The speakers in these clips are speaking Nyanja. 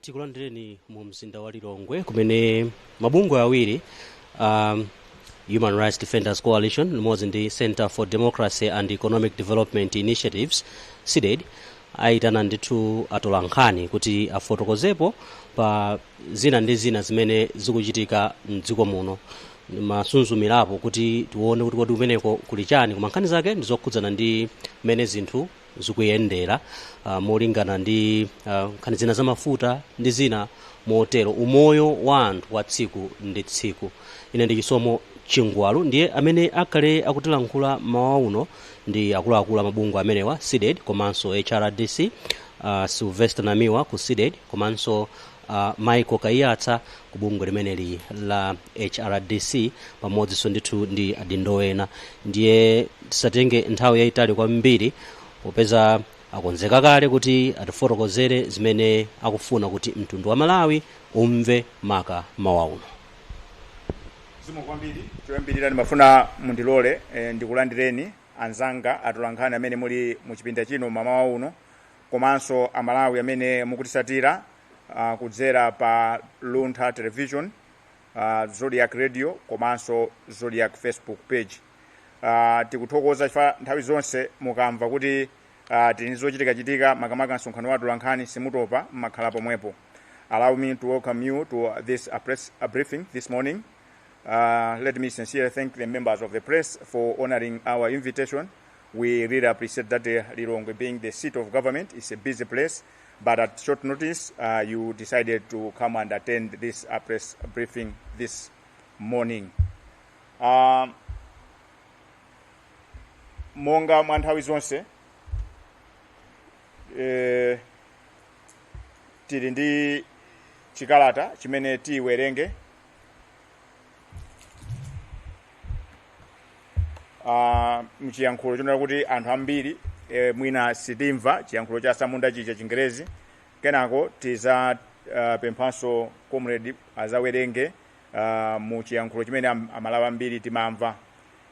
tikulandireni mu mzinda wa Lilongwe kumene mabungwe awiri Human Rights Defenders Coalition limodzi ndi Center for Democracy and Economic Development Initiatives ZodiakTv aitana ndithu atolankhani kuti afotokozepo pa zina ndi zina zimene zikuchitika mdziko muno masunzumirapo kuti tione kuti kodi kumeneko kuli chani koma nkhani zake ndizokhudzana ndi mene zinthu zikuyendera molingana ndi nkhani zina za mafuta ndi zina motero umoyo wa anthu wa tsiku ndi tsiku. Ine ndi Chisomo Chingwalu ndiye amene akhale akutilankhula mawa uno ndi akuluakulu amabungwe amenewa ZodiakTv komanso HRDC, Sylvester Namiwa ku ZodiakTv komanso Michael Kayatsa ku bungwe limeneli la HRDC pamodzinso ndithu ndi adindo ena. Ndiye tisatenge nthawi yayitali kwambiri popeza akonzeka kale kuti atifotokozere zimene akufuna kuti mtundu wa Malawi umve maka mawa uno. Zikomo kwambiri choyambirira ndimafuna mundilole ndikulandireni anzanga atolankhani amene muli mu chipinda chino mamawa uno komanso amalawi amene mukutisatira kudzera pa Luntha Television, Zodiak Radio komanso Zodiak Facebook page. Tikuthokoza chifukwa nthawi zonse mukamva kuti tili zochitika makamaka msonkhano wa atolankhani simutopa mmakhala pomwepo. Allow me to welcome you to this press briefing this morning. Let me sincerely thank the members of the press for honoring our invitation. We really appreciate that Lilongwe, being the seat of government, is a busy place, but at short notice, you decided to come and attend this press briefing this morning. Monga mwanthawi zonse tili ndi chikalata chimene tiwerenge mchiyankhulo chonera kuti anthu ambiri mwina sitimva chiyankhulo cha samunda chicha Chingerezi. Kenako tiza pemphanso comrade azawerenge mu chiyankhulo chimene amalawi ambiri timamva.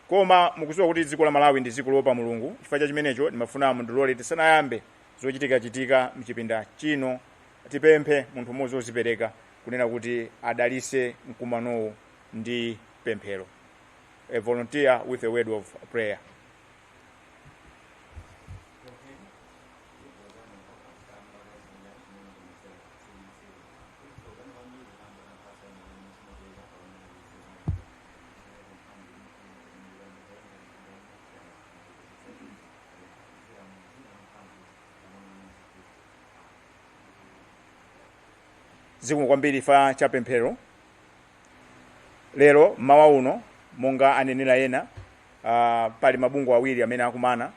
Koma mukudziwa kuti dziko la Malawi ndi dziko lopa Mulungu. Chifukwa cha chimenecho ndimafuna mundilole tisanayambe zochitika mchipinda chino tipemphe munthu mmodzi wozipereka kunena kuti adalise mkumanowo ndi pemphero. A volunteer with a word of prayer. Zikomo kwambiri fa cha pemphero. Lero mawa uno monga anenera ena pali mabungwe awiri amene akumana,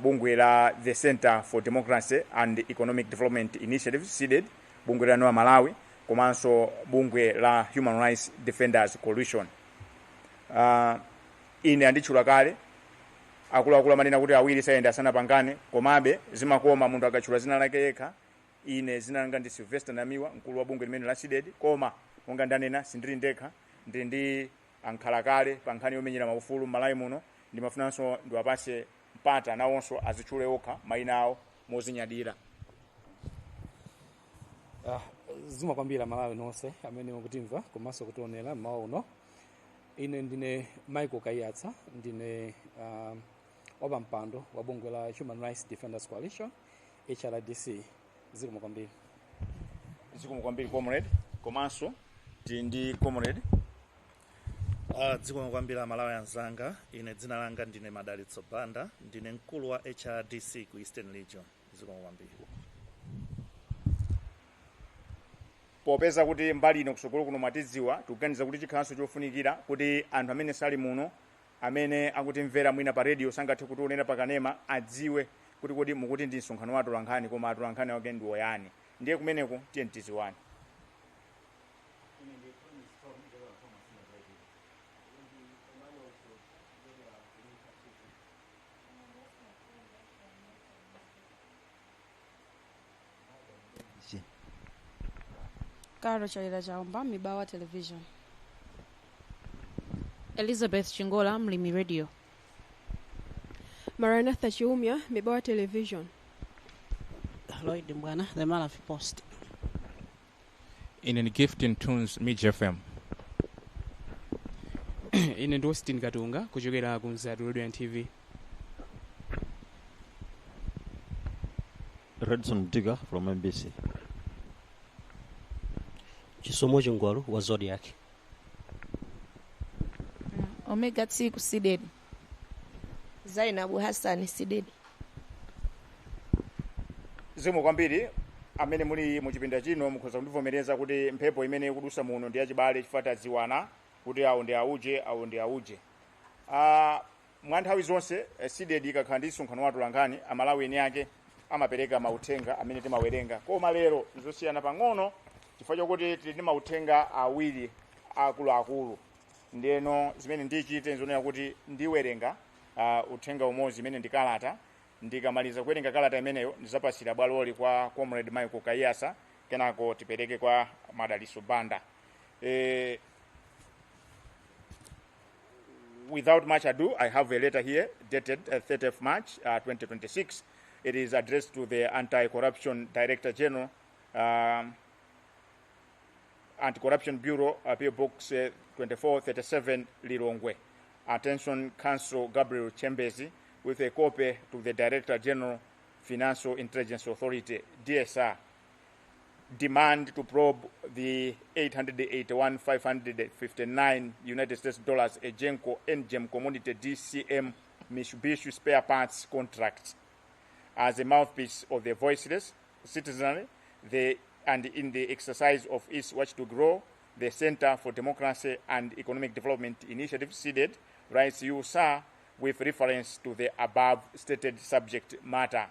bungwe la the Center for Democracy and Economic Development Initiatives ZodiakTv, bungwe la Malawi komanso bungwe la Human Rights Defenders Coalition. Ine anditchula kale akuluakulu amanena kuti awiri sayenda sanapangane, komabe zimakoma munthu akatchula zina lake yekha. Ine zina langa ndi Sylvester Namiwa, mkulu wa bungwe limene la ZodiakTv, koma monga ndanena sindili ndekha, ndi ankhalakale pa nkhani yomenyera maufulu Malawi muno. Ndimafunanso ndiwapase mpata nawonso azitchule okha mayina awo mozinyadira. Zikomo kwambiri Malawi nonse amene mukutimva komanso kutionera mawa uno. Ine ndine Michael Kayatsa, ndine wapampando wa bungwe la Human Rights Defenders Coalition HRDC. Zikomo kwambiri. Zikomo kwambiri comrade. Komanso ndi comrade. Zikomo kwambiri Malawi anzanga. Ine dzina langa ndine Madalitso Banda, ndine mkulu wa HRDC ku Eastern Region. Zikomo kwambiri. Popeza kuti mbali ino kusokolo kuno mwatidziwa, tukuganiza kuti chikhalanso chofunikira kuti anthu amene sali muno amene akutimvera mwina pa radio sangathe kutionera pakanema adziwe kuti kodi mukuti ndi msonkhano wa atolankhani koma atolankhani wake ndi woyani. Ndiye kumeneko tiye tidziwane. Karo Chalila Jaomba, Mibawa Television. Elizabeth Chingola, Mlimi Radio. Maranatha Chiumya, Mibawa Television. Lloyd Mbwana, The Malawi Post. ine ndi Gifting Tunes Media FM. Ine ndi Austin Katunga kuchokera ku ZodiakTv. Redson Digger from MBC. Chisomo Chingwalu wa Zodiak. Omega 3 seeded. Zainabu Hassan seeded. Zikomo kwambiri amene muli mu chipinda chino mukhoza kundivomereza kuti mphepo imene ikudusa muno ndi yachibale chifata ziwana kuti awo ndi auje. Mwa nthawi zonse seeded ikakhala ndi msonkhano watu lankhani amalawi eni ake amapereka mauthenga amene timawerenga. Koma lero zosiyana pang'ono chifukwa chokuti tili ndi mauthenga awiri akuluakulu. Ndeno zimene ndichite nzonera kuti ndiwerenga uthenga umodzi imene ndikalata. Ndikamaliza kuwerenga kalata imeneyo ndizapasira bwaloli kwa Comrade Michael Kayasa kenako tipereke kwa Madaliso Banda. Without much ado, I have a letter here dated 30th March 2026. It is addressed to the Anti-Corruption Director General, Anti-Corruption Bureau, PO Box 2437 Lilongwe. Attention Counsel Gabriel Chembezi, with a copy to the Director General, Financial Intelligence Authority, DSR. Demand to probe the 881,559 United States dollars Ejenco NGEM Commodity DCM Mitsubishi spare parts contract. As a mouthpiece of the voiceless citizenry, and in the exercise of its watch to grow, the Center for Democracy and Economic Development Initiative, CDED, writes you, sir, with reference to the above stated subject matter.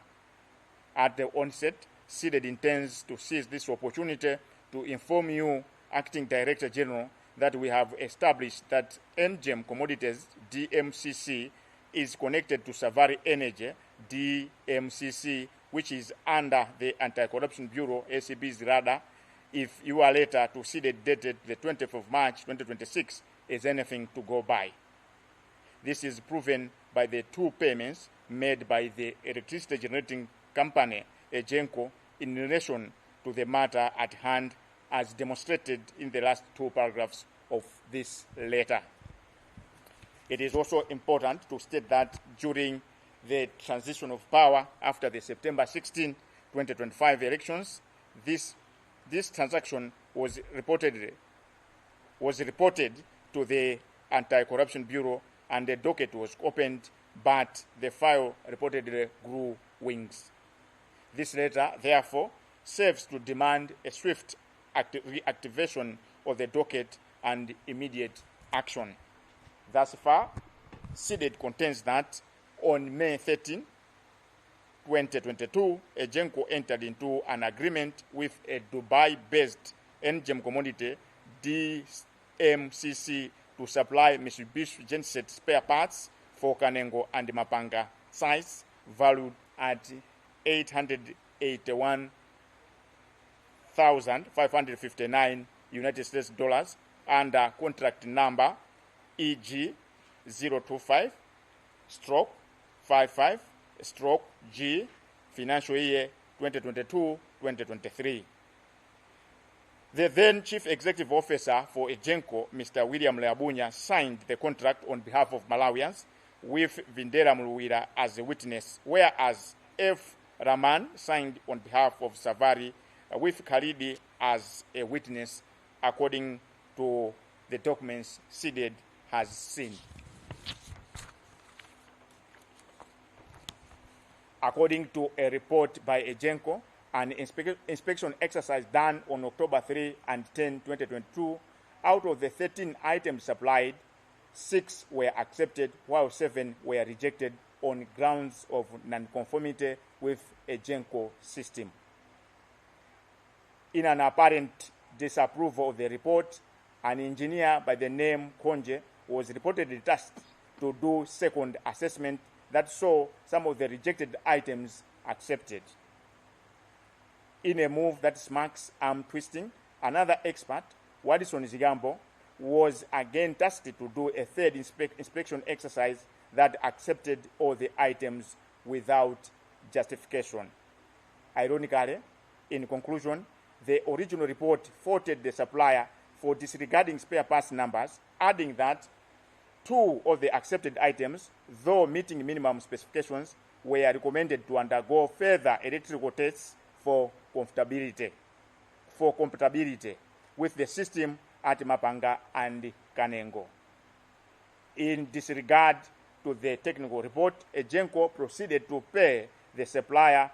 At the onset, CDED intends to seize this opportunity to inform you, Acting Director General, that we have established that NGEM Commodities, DMCC, is connected to Savari Energy, DMCC, which is under the Anti-Corruption Bureau, ACB's radar. If your letter to CDED dated the 20th of March 2026 is anything to go by. This is proven by the two payments made by the electricity generating company, Ejenco, in relation to the matter at hand, as demonstrated in the last two paragraphs of this letter. It is also important to state that during the transition of power after the September 16, 2025 elections, this transaction was reported to the Anti-Corruption Bureau, and the docket was opened, but the file reportedly grew wings. This letter, therefore, serves to demand a swift reactivation of the docket and immediate action. Thus far, CDED contains that on May 13, 2022, Ejenco entered into an agreement with a Dubai-based NGEM commodity, DMCC, to supply Mitsubishi genset spare parts for Kanengo and Mapanga sites valued at 881,559 United States dollars under contract number EG 025/55/G financial year 2022-2023. The then Chief Executive Officer for Ejenco, Mr. William Leabunya, signed the contract on behalf of Malawians with Vindera Muluwira as a witness, whereas F. Raman signed on behalf of Savari with Khalidi as a witness, according to the documents CDED has seen. According to a report by Ejenco, an inspection exercise done on October 3 and 10, 2022, out of the 13 items supplied, 6 were accepted while 7 were rejected on grounds of non-conformity with Ejenco system. In an apparent disapproval of the report, an engineer by the name Konje was reportedly tasked to do second assessment that saw some of the rejected items accepted. In a move that smacks arm twisting, another expert, Wadison Zigambo, was again tasked to do a third inspection exercise that accepted all the items without justification. Ironically, in conclusion, the original report faulted the supplier for disregarding spare parts numbers, adding that 2 of the accepted items, though meeting minimum specifications, were recommended to undergo further electrical tests for compatibility with the system at Mapanga and Kanengo. In disregard to the technical report, Ejenko proceeded to pay the supplier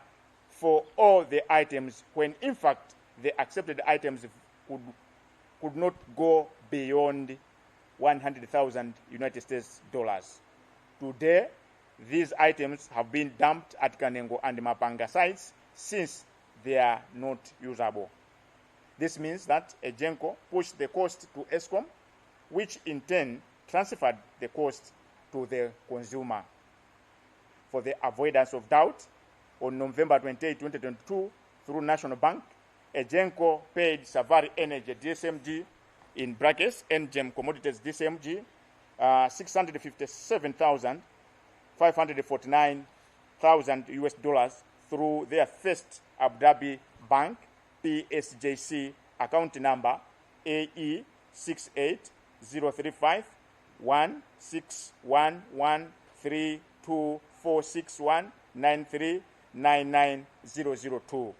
for all the items when in fact the accepted items could not go beyond 100,000 United States dollars. Today, these items have been dumped at Kanengo and Mapanga sites since they are not usable. This means that Ejenko pushed the cost to ESCOM, which in turn transferred the cost to the consumer. For the avoidance of doubt, on November 28, 2022, through National Bank, Ejenko paid Savari Energy DSMG, in brackets, NGEM Commodities DSMG, 657,549,000 US dollars through their first Abu Dhabi bank, PSJC, account number AE 6803511611324619399002.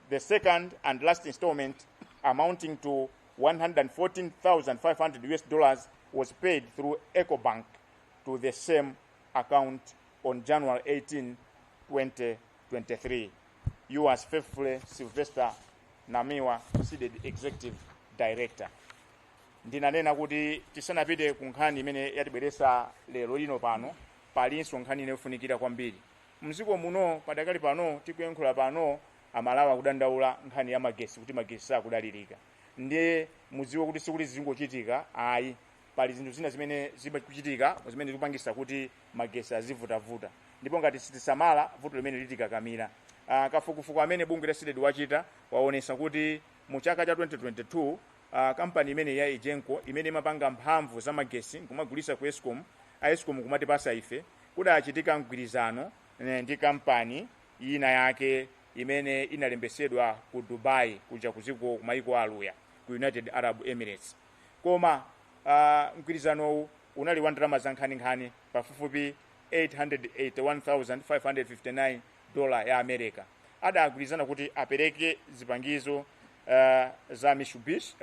The second and last installment, amounting to 114,500 US dollars, was paid through EcoBank to the same account on January 18, 2023. Yours faithfully, Sylvester Namiwa, seated Executive Director. Ndinanena kuti tisanapite ku nkhani imene yatibweresa lero lino pano, palinso nkhani inofunikira kwambiri. Mziko muno padakali pano tikuyankhula pano Amalawi akudandaula nkhani ya magesi kuti magesi sakudalirika. Ndiye mudziwe kuti sikuli zingochitika ayi, pali zinthu zina zimene zimachitika zimene zikupangisa kuti magesi azivutavuta. Ndipo ngati sitisamala vuto limene litikakamira. Kafukufuku amene bungwe la SIDED wachita waonesa kuti mu chaka cha 2022 kampani imene ya Ejenko imene imapanga mphamvu za magesi kumagulisa ku ESCOM, ESCOM kumatipasa ife kudachitika mgwirizano ndi kampani ina yake imene inalembesedwa ku Dubai kuja kuziko kumaiko aluya ku United Arab Emirates. Koma mgwirizano unali wa ndalama za nkhani pafupifupi 881,559 dola ya America. Adagwirizana kuti apereke zipangizo za Mitsubishi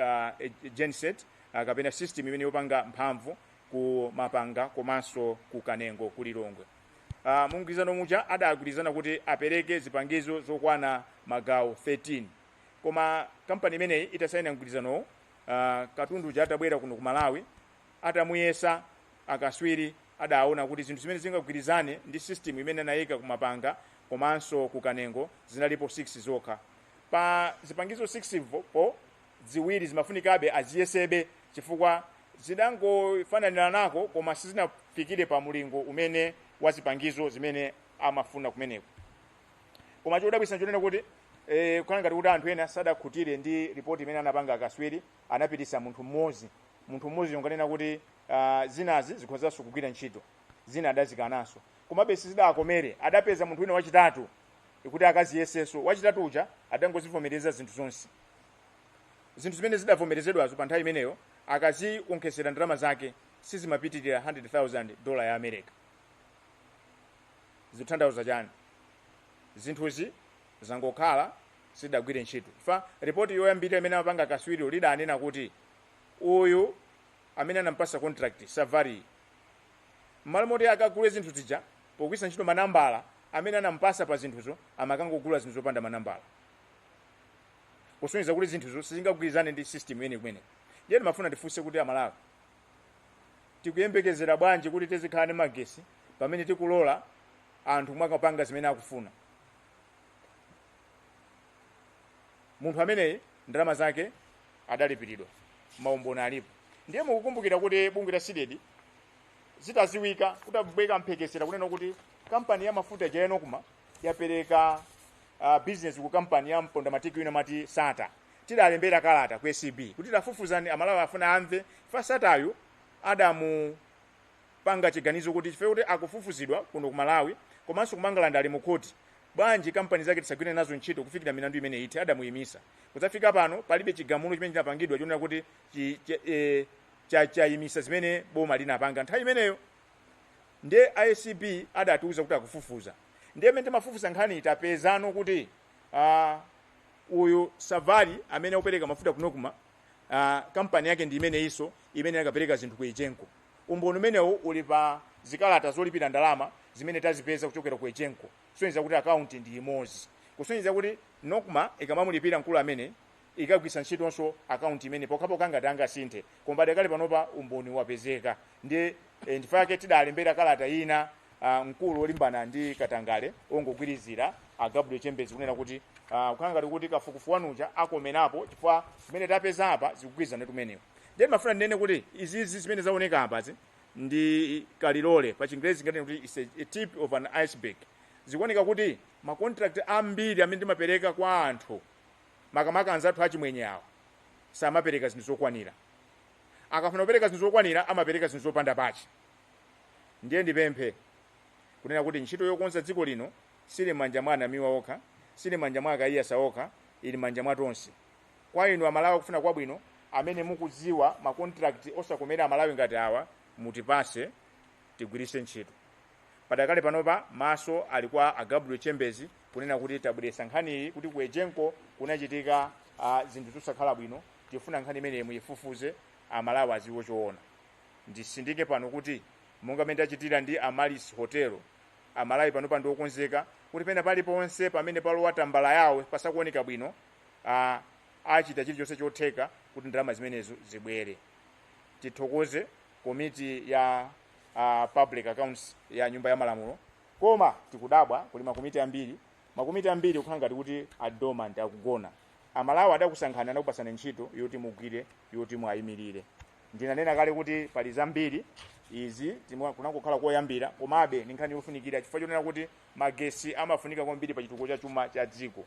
genset kapena system imene yopanga mphamvu ku Mapanga komanso ku Kanengo kuli Longwe. Mungwirizano muja adagwirizana kuti apereke zipangizo zokwana magawo 13. Koma kampani imeneyi itasaina mgwirizano katundu ja atabwera kuno ku Malawi atamuyesa akaswiri adaona kuti zinthu zimene zingagwirizane ndi system imene anayika ku Mapanga komanso ku Kanengo zinalipo 6 zokha. Pa zipangizo 6 po ziwiri zimafunikabe aziyesebe chifukwa zidangofananira nako koma sizinafikire pa mulingo umene wa zipangizo zimene amafuna kumeneko. Koma chodabwisa nchonena kuti kana ngati kuti anthu ena sadakhutire ndi ripoti imene anapanga akaswiri, anapitisa munthu mmodzi yonganena kuti zinazi zikhozanso kugwira ntchito, zina adazikanaso. Komabe sizidakomere, adapeza munthu wina wachitatu kuti akaziyesenso. Wachitatu uja adangozivomereza zinthu zonse. Zinthu zimene zidavomerezedwazo pa nthawi imeneyo akazionkesera ndalama zake sizimapitirira 100,000 dola ya America. Zikutanthauza chani? Zinthuzi zangokhala sidagwire ntchito. Fa ripoti yoyambirira imene amapanga kaswiri lidanena kuti uyu amene anampasa contract Savari malmoti akagule zinthu zija pogwisa ntchito manambala amene anampasa pa zinthuzo amakangogula zinthu zopanda manambala. Kusonyeza kuti zinthuzo sizingagwirizane ndi system imene. Ndiye mafuna ndifunse kuti Amalawi tikuyembekezera bwanji kuti tizikhala ndi magesi pamene tikulola anthu mwakapanga zimene akufuna. Munthu ameneyi ndalama zake adalipiridwa, maumboni alipo. Ndiye mukukumbukira kuti bungwe la SIDED zitaziwika kutabweka mphekesera kunena kuti kampani ya mafuta jeno kuma yapereka business ku kampani ya mponda matiki ina mati SATA. Tidalembera kalata ku SCB kuti tafufuzani Amalawi afuna amve fa SATayo adamu panga chiganizo kuti chife kuti akufufuzidwa kuno ku Malawi komanso ku Mangalanda ali mu koti bwanji kampani zake tisagwire nazo ntchito kufikira milandu imene iti adamuyimisa kudzafika pano palibe chigamulo chimene chinapangidwa chonena kuti chayimisa zimene boma linapanga nthawi imeneyo. Nde ICP adatiuza kuti akufufuza, ndiye mene mafufuza nkhani itapezano kuti uyu Savari amene upereka mafuta kunokuma kampani yake ndi imene iso imene akapereka zinthu ku Echenko. Umboni umenewu uli pa zikalata zolipira ndalama zimene tazipeza kuchokera ku Echenko, kusonyeza kuti account ndi imodzi, kusonyeza kuti nokuma ikamamulipira mkulu amene ikagwisa ntchitonso account imene pokapoka ngati angasinthe koma dakale panopa umboni wapezeka. Ndiye ndifake tidalembera kalata ina mkulu olimbana ndi Katangale ongogwirizira Gabriel Chambers kunena kuti kukhala ngati kuti kafukufu wanuja akomenapo chifukwa zimene tapeza apa zikugwirizana tumenewo. Ndiye mafuna ndinene kuti izi zimene zaoneka apazi ndi kalilole pa Chingerezi ngati kuti is a tip of an iceberg. Zikuoneka kuti ma contract ambiri amene ndimapereka kwa anthu makamaka anzathu achimwenye awo samapereka zinthu zokwanira, akafuna kupereka zinthu zokwanira amapereka zinthu zopanda pachi. Ndiye ndipemphe kunena kuti ntchito yokonza dziko lino sili manja mwa anamiwa okha, sili manja mwa akaiyasa okha, ili manja mwa tonse. Kwa inu Amalawi kufuna kwabwino amene mukudziwa ma contract osakomera Amalawi ngati awa mutipase tigwirise ntchito. Padakale panopa maso alikuwa Gabriel Chambers kunena kuti tabweresa nkhani kuti ku Echenko kunachitika zinthu zosakhala bwino, tifuna nkhani imene muyifufuze Amalawi aziwo choona. Ndisindike pano kuti monga mene tachitira ndi Amalis Hotel, Amalawi panopa ndi okonzeka kuti pena paliponse pamene palowa tambala yawo pasakuoneka bwino achita chilichonse chotheka kuti ndalama zimenezo zibwere. Tithokoze komiti ya public accounts ya nyumba ya malamulo, koma tikudabwa kuli makomiti ambiri kukhala ngati kuti adormant akugona. Amalawi adakusankhana nakupasana ntchito yoti mugwire yoti muayimirire. Ndinanena kale kuti pali zambiri izi kunakukhala koyambira komabe ni nkhani yofunikira chifukwa chonena kuti magesi amafunika kwambiri pa chitukuko cha chuma cha dziko.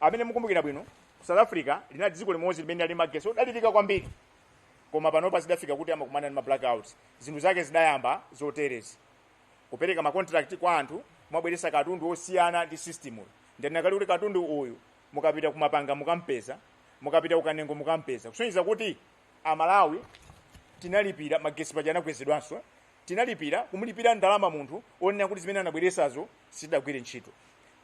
Amene mukumbukira bwino South Africa lina dziko limodzi limene ali magesi odalirika kwambiri, koma panopa zidafika kuti amakumana ndi ma blackouts. Zinthu zake zidayamba zoterezi kupereka ma contract kwa anthu mwabweresa katundu osiyana ndi system. Ndinena kale kuti katundu uyu mukapita kumapanga mukampeza, mukapita kukanengo mukampeza, kusonyeza kuti Amalawi tinalipira magesi pajana kwezedwanso, tinalipira kumulipira ndalama munthu onena kuti zimene anabweresazo sidagwire ntchito.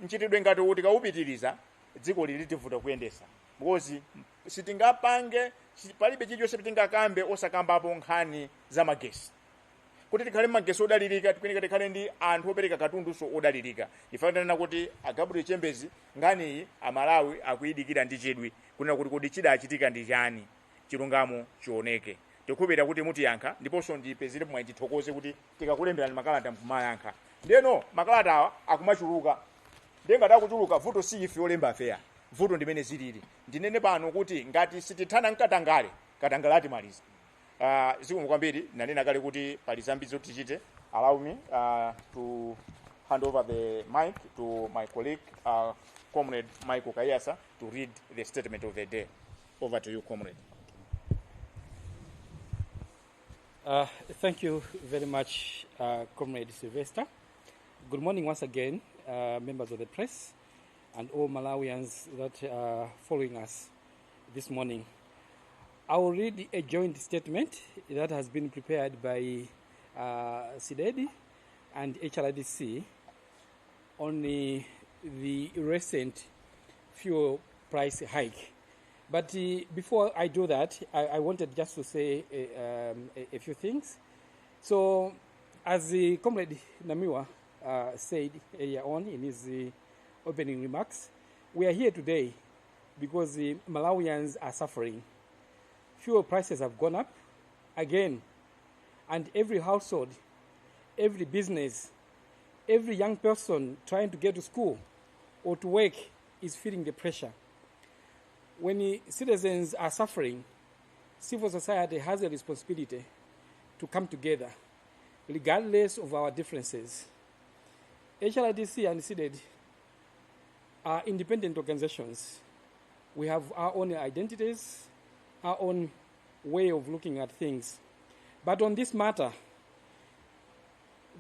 Nchitidwe ngati kuti kaupitiriza dziko lili tivuta kuyendesa, because sitingapange palibe chilichonse pitingakambe osakambapo nkhani za magesi. Kuti tikhale magesi odalirika tikuyeneka tikhale ndi anthu opereka katundunso odalirika. Ifanana kuti Gabriel Chambers ngani iyi Amalawi akuyidikira ndi chidwi kunena kuti kodi chidachitika ndi chani, chilungamo chioneke. Tikupita kuti mutiyankha ndiponso ndipezere pomwe tithokoze kuti tikakulemberani makalata mkumayankha. Ndeno makalata awa akumachuluka, ndiye ngati akuchuluka vuto si ife olemba afeya, vuto ndimene zilili. Ndinene pano kuti ngati sitithana mkatangale ati maliza. Zikomo kwambiri nanena kale kuti pali zambiri zoti tichite. Allow me to hand over the mic to my colleague Comrade Michael Kayasa to read the statement of the day. Over to you, Comrade. Thank you very much, Comrade Sylvester. Good morning once again, members of the press and all Malawians that are following us this morning. I will read a joint statement that has been prepared by CDED and HRDC on the recent fuel price hike. But before I do that, I wanted just to say a few things. So, as the Comrade Namiwa said earlier on in his opening remarks, we are here today because the Malawians are suffering. Fuel prices have gone up again, and every household, every business, every young person trying to get to school or to work is feeling the pressure. When citizens are suffering, civil society has a responsibility to come together, regardless of our differences. HRDC and CDED are independent organizations. We have our own identities, our own way of looking at things. But on this matter,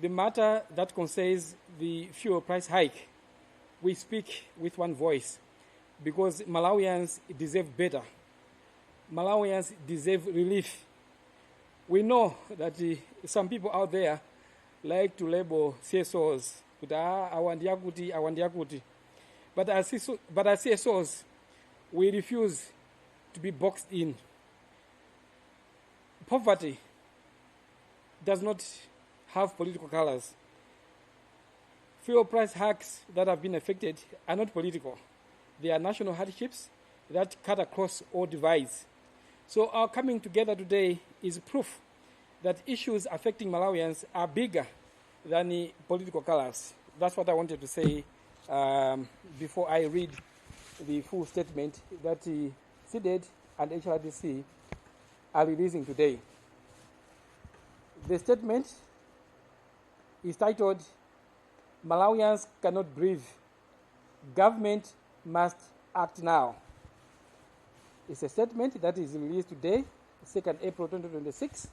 the matter that concerns the fuel price hike, we speak with one voice because Malawians deserve better. Malawians deserve relief. We know that some people out there like to label CSOs, awandiakuti. But as CSOs, we refuse to be boxed in. Poverty does not have political colors. Fuel price hikes that have been affected are not political. They are national hardships that cut across all divides. So our coming together today is proof that issues affecting Malawians are bigger than the political colors. That's what I wanted to say before I read the full statement that CDED and HRDC are releasing today. The statement is titled, Malawians cannot breathe. Government must act now. It's a statement that is released today, 2nd April 2026,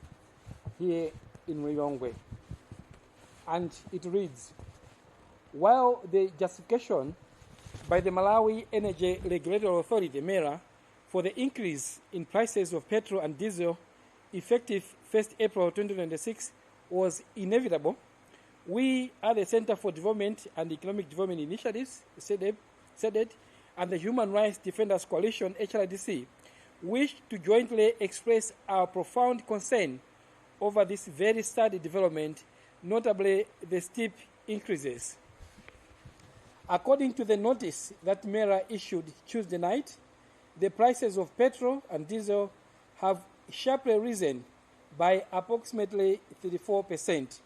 here in Lilongwe. And it reads, while the justification by the Malawi Energy Regulatory Authority, MERA, for the increase in prices of petrol and diesel effective 1st April 2026 was inevitable, we at the Center for Development and Economic Development Initiatives, ZEDED, and the Human Rights Defenders Coalition, HRDC, wish to jointly express our profound concern over this very sad development, notably the steep increases. According to the notice that MERA issued Tuesday night, the prices of petrol and diesel have sharply risen by approximately 34%.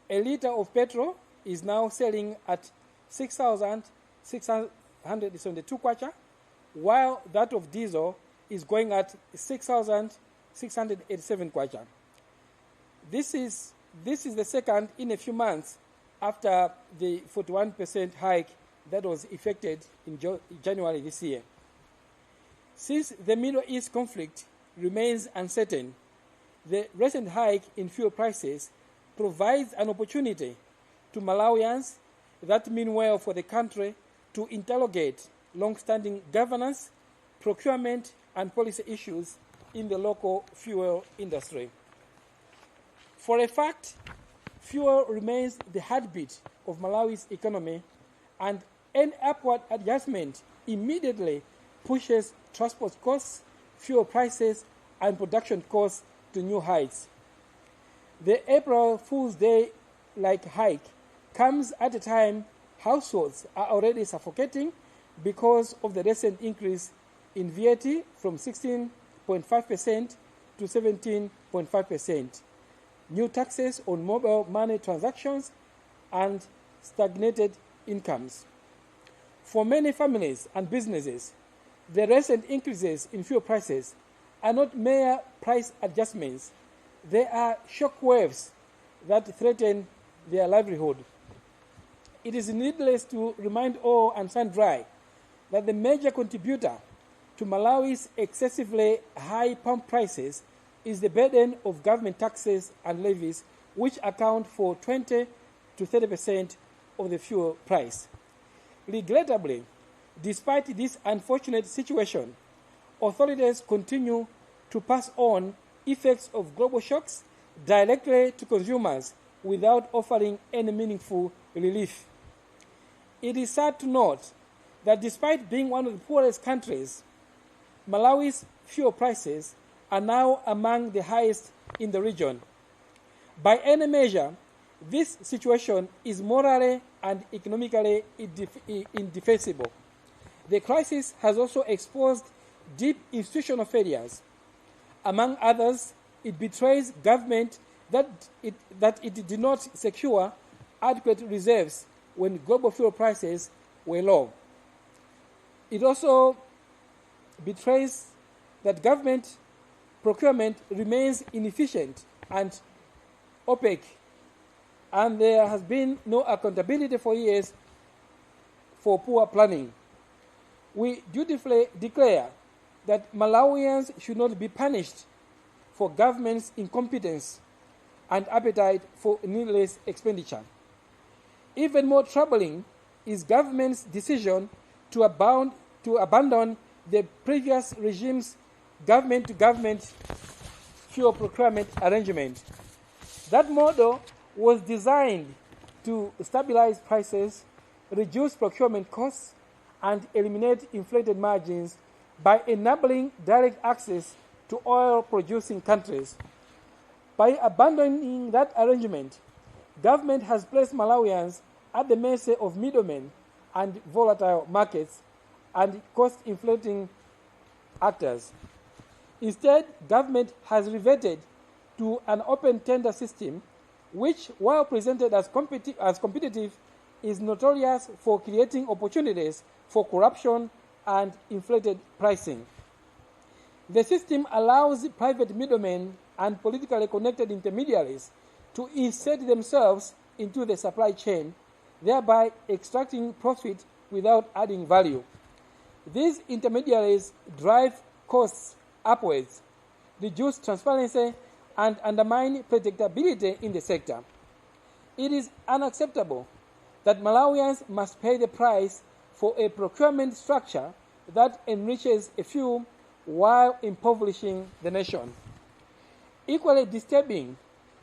A liter of petrol is now selling at 6,672 kwacha, while that of diesel is going at 6,687 kwacha. This is the second in a few months after the 41% hike that was effected in January this year. Since the Middle East conflict remains uncertain, the recent hike in fuel prices provides an opportunity to Malawians that mean well for the country to interrogate long-standing governance, procurement, and policy issues in the local fuel industry. For a fact, fuel remains the heartbeat of Malawi's economy, and any upward adjustment immediately pushes transport costs, fuel prices, and production costs to new heights. The April Fool's Day-like hike comes at a time households are already suffocating because of the recent increase in VAT from 16.5% to 17.5%, new taxes on mobile money transactions, and stagnated incomes. For many families and businesses, the recent increases in fuel prices are not mere price adjustments. They are shock waves that threaten their livelihood. It is needless to remind all and sundry that the major contributor to Malawi's excessively high pump prices is the burden of government taxes and levies, which account for 20 to 30% of the fuel price. Regrettably, despite this unfortunate situation, authorities continue to pass on effects of global shocks directly to consumers without offering any meaningful relief. It is sad to note that despite being one of the poorest countries, Malawi's fuel prices are now among the highest in the region. By any measure, this situation is morally and economically indefensible. The crisis has also exposed deep institutional failures. Among others, it betrays government that it did not secure adequate reserves when global fuel prices were low. It also betrays that government procurement remains inefficient and opaque, and there has been no accountability for years for poor planning. We dutifully declare that Malawians should not be punished for government's incompetence and appetite for needless expenditure. Even more troubling is government's decision to abandon the previous regime's government-to-government fuel procurement arrangement. That model was designed to stabilize prices, reduce procurement costs, and eliminate inflated margins by enabling direct access to oil-producing countries. By abandoning that arrangement, government has placed Malawians at the mercy of middlemen and volatile markets and cost-inflating actors. Instead, government has reverted to an open tender system which, while presented as competitive, is notorious for creating opportunities for corruption and inflated pricing. The system allows private middlemen and politically connected intermediaries to insert themselves into the supply chain, thereby extracting profit without adding value. These intermediaries drive costs upwards, reduce transparency, and undermine predictability in the sector. It is unacceptable that Malawians must pay the price for a procurement structure that enriches a few while impoverishing the nation. Equally disturbing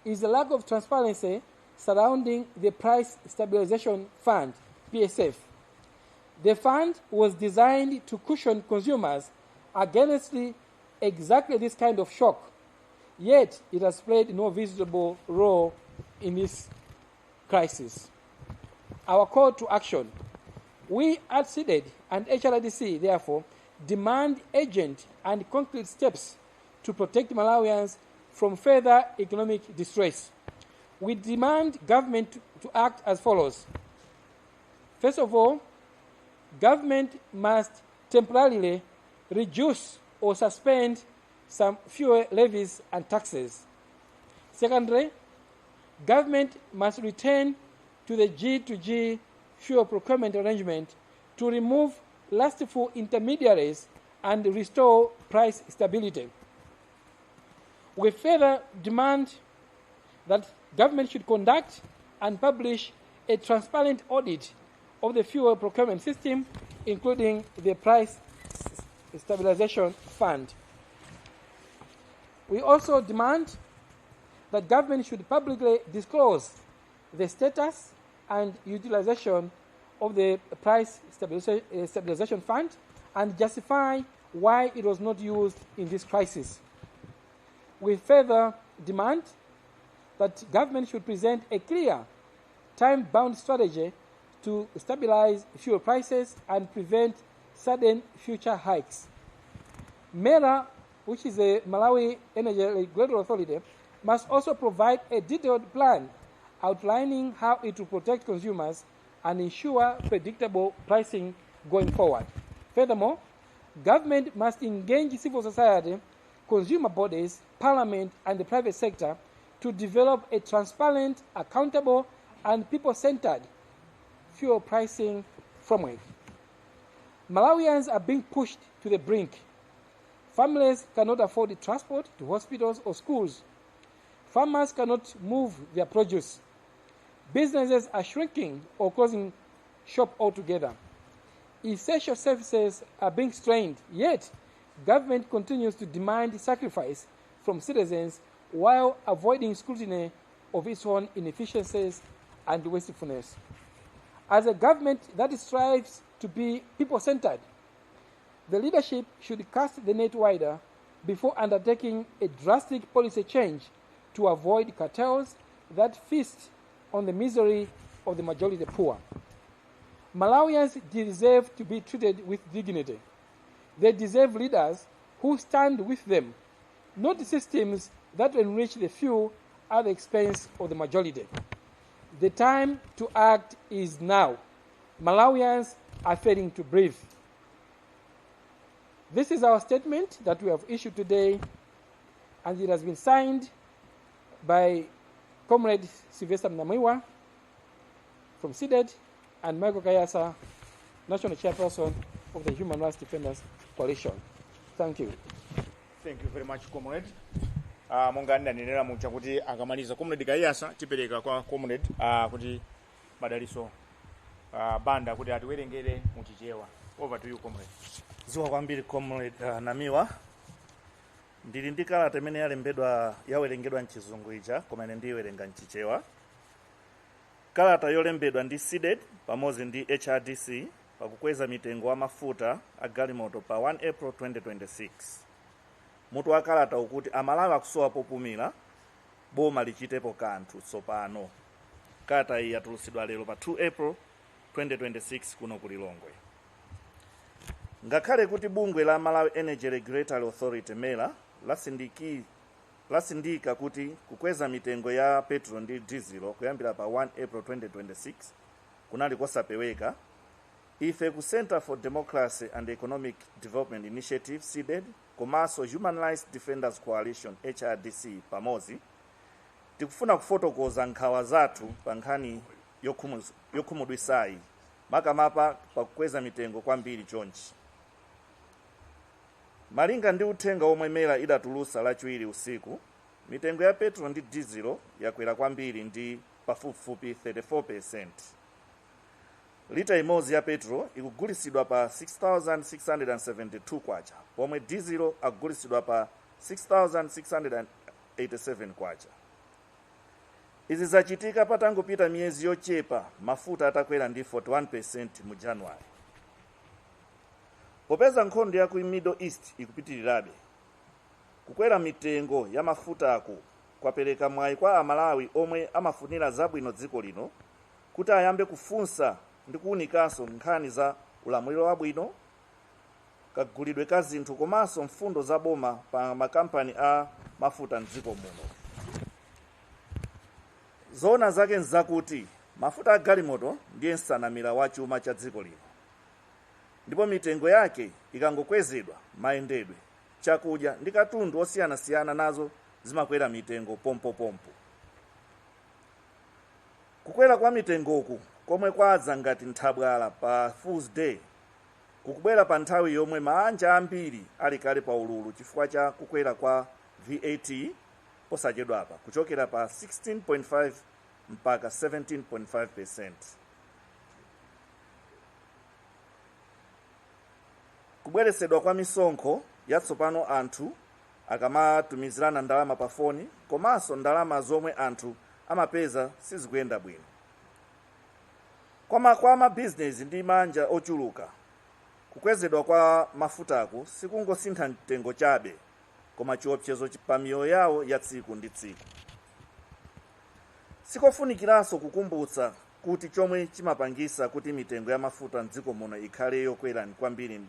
is the lack of transparency surrounding the Price Stabilization Fund, PSF. The fund was designed to cushion consumers against exactly this kind of shock, yet it has played no visible role in this crisis. Our call to action. We at SIDED and HRDC, therefore, demand urgent and concrete steps to protect Malawians from further economic distress. We demand government to act as follows. First of all, government must temporarily reduce or suspend some fuel levies and taxes. Secondly, government must return to the G2G fuel procurement arrangement to remove lustful intermediaries and restore price stability. We further demand that government should conduct and publish a transparent audit of the fuel procurement system, including the Price Stabilization Fund. We also demand that government should publicly disclose the status and utilization of the Price Stabilization Fund and justify why it was not used in this crisis. We further demand that government should present a clear, time-bound strategy to stabilize fuel prices and prevent sudden future hikes. MERA, which is the Malawi Energy Regulatory Authority, must also provide a detailed plan outlining how it will protect consumers and ensure predictable pricing going forward. Furthermore, government must engage civil society, consumer bodies, parliament, and the private sector to develop a transparent, accountable, and people-centered fuel pricing framework. Malawians are being pushed to the brink. Families cannot afford the transport to hospitals or schools. Farmers cannot move their produce. Businesses are shrinking or closing shop altogether. Essential services are being strained, yet government continues to demand sacrifice from citizens while avoiding scrutiny of its own inefficiencies and wastefulness. As a government that strives to be people-centered, the leadership should cast the net wider before undertaking a drastic policy change to avoid cartels that feast on the misery of the majority poor. Malawians deserve to be treated with dignity. They deserve leaders who stand with them, not systems that enrich the few at the expense of the majority. The time to act is now. Malawians are failing to breathe. This is our statement that we have issued today, and it has been signed by Comrade Sylvester Mnamwiwa from SIDED and Michael Kayasa, National Chairperson of the Human Rights Defenders Coalition. Thank you. Thank you very much, Comrade. Monga ndanenera mucha kuti akamaliza Comrade Kayasa tipereka kwa Comrade kuti madaliso banda kuti atiwerengere muchichewa. Over to you, comrade. Zikomo kwambiri comrade Namiwa. Ndili ndi kalata imene yawerengedwa mchizungu ija koma ine ndiyiwerenga mchichewa. Kalata yolembedwa ndi SIDED pamodzi ndi HRDC pakukweza mitengo wa mafuta a galimoto pa 1 April 2026. Mutu wa kalata ukuti Amalawi akusowa popumira, boma lichitepo kanthu tsopano. Kalata iyi yatulutsidwa lero pa 2 April 2026 kuno ku Lilongwe. Ngakhale kuti bungwe la Malawi Energy Regulatory Authority MERA lasindika kuti kukweza mitengo ya petrol ndi diesel kuyambira pa 1 April 2026 kunali kosapeweka, ife ku Center for Democracy and Economic Development Initiative SIDED komanso Human Rights Defenders Coalition HRDC pamodzi tikufuna kufotokoza nkhawa zathu pa nkhani yokhumudwisayi makamaka pakukweza mitengo kwambiri chonchi. Malinga ndi uthenga omwe MERA idatulutsa lachiwiri usiku, mitengo ya petrol ndi diesel yakwera kwambiri ndi pafupifupi 34%. Lita imodzi ya petrol ikugulisidwa pa 6,672 kwacha, pomwe diesel akugulisidwa pa 6,687 kwacha. Izi zachitika patangopita miyezi yochepa mafuta atakwera ndi 41% mu January. Popeza nkhondo ya ku Middle East ikupitirirabe, kukwera mitengo ya mafuta ako kwapereka mwayi kwa Amalawi omwe amafunira zabwino dziko lino kuti ayambe kufunsa ndi kuwunikanso nkhani za ulamuliro wabwino, kagulidwe ka zinthu komanso mfundo za boma pa makampani a mafuta mdziko muno. Zona zake nzakuti mafuta a galimoto ndiye nsanamira wa chuma cha dziko lino, ndipo mitengo yake ikangokwezedwa mayendedwe, chakudya ndi katundu osiyanasiyana nazo zimakwera mitengo pompopompo. Kukwera kwa mitengoku komwe kwadza ngati nthabwala pa Fool's Day kukubwera pa nthawi yomwe mabanja ambiri ali kale pa ululu chifukwa cha kukwera kwa VAT posachedwapa kuchokera pa 16.5 mpaka 17.5%. Kubweresedwa kwa misonkho yatsopano anthu akamatumizirana ndalama pa foni komanso ndalama zomwe anthu amapeza sizikuyenda bwino. Kwa mabizinesi ndi manja ochuluka, kukwezedwa kwa mafutaku sikungosintha mtengo chabe koma chiopsezo pa miyoyo yawo ya tsiku ndi tsiku. Sikofunikiranso kukumbutsa kuti chomwe chimapangisa kuti mitengo ya mafuta mdziko muno ikhale yokwera kwambiri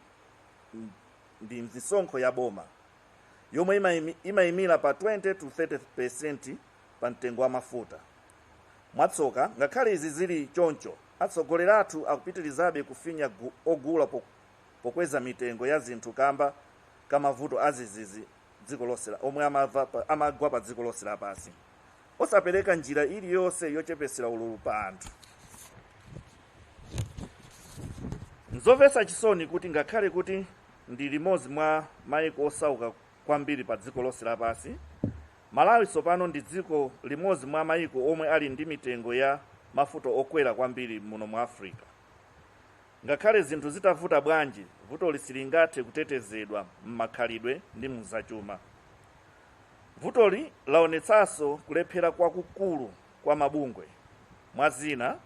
ndi misonkho ya boma yomwe imayimira pa 20 to 30% pa mtengo wa mafuta. Mwatsoka ngakhale izi zili choncho, atsogoleri athu akupitirizabe kufinya ogula pokweza mitengo ya zinthu kamba kamavuto azizizi dziko lonse omwe amagwa pa dziko lonse lapansi, osapereka njira iliyonse yochepesera ululu pa anthu. Nzomvetsa chisoni kuti ngakhale kuti ndi limodzi mwa maiko osauka kwambiri pa dziko lonse lapansi, Malawi tsopano ndi dziko limodzi mwa maiko omwe ali ndi mitengo ya mafuta okwera kwambiri muno mu Africa. Ngakhale zinthu zitavuta bwanji, vuto silingathe kutetezedwa m'makhalidwe ndi muzachuma. Vutoli laonetsanso kulephera kwakukulu kwa mabungwe. Mwazina,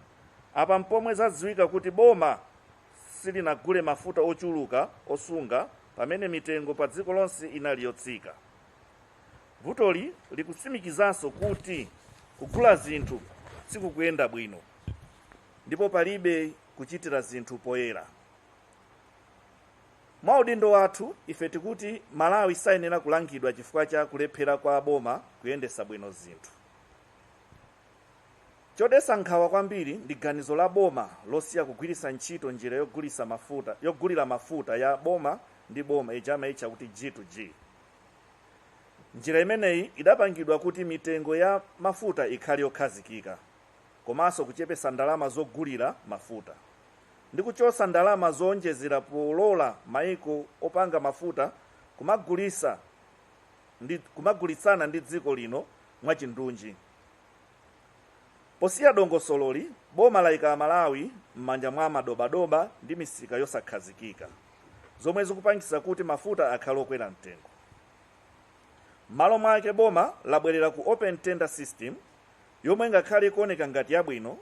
apa mpomwe zadziwika kuti boma silinagule mafuta ochuluka osunga pamene mitengo pa dziko lonse inali yotsika. Vutoli likusimikizanso kuti kugula zinthu sikukuyenda bwino, ndipo palibe kuchitira zinthu poyera. Mwa udindo wathu ife tikuti Malawi sayenera kulangidwa chifukwa cha kulephera kwa boma kuyendesa bwino zinthu. Chodetsa nkhawa kwambiri ndi ganizo la boma losiya kugwiritsa ntchito njira yogulira mafuta ya boma ndi boma ijamaitcha kuti G2G. Njira imeneyi idapangidwa kuti mitengo ya mafuta ikhale yokhazikika, komanso kuchepesa ndalama zogulira mafuta ndi kuchosa ndalama zonjezera polola maiko opanga mafuta kumagulitsana ndi dziko lino mwachindunji. Posiya dongosololi, boma layika Malawi m'manja mwa madobadoba ndi misika yosakhazikika, zomwe zikupangitsa kuti mafuta akhale okwera mtengo. M'malo mwake boma labwerera ku open tender system, yomwe ngakhale ikuoneka ngati yabwino,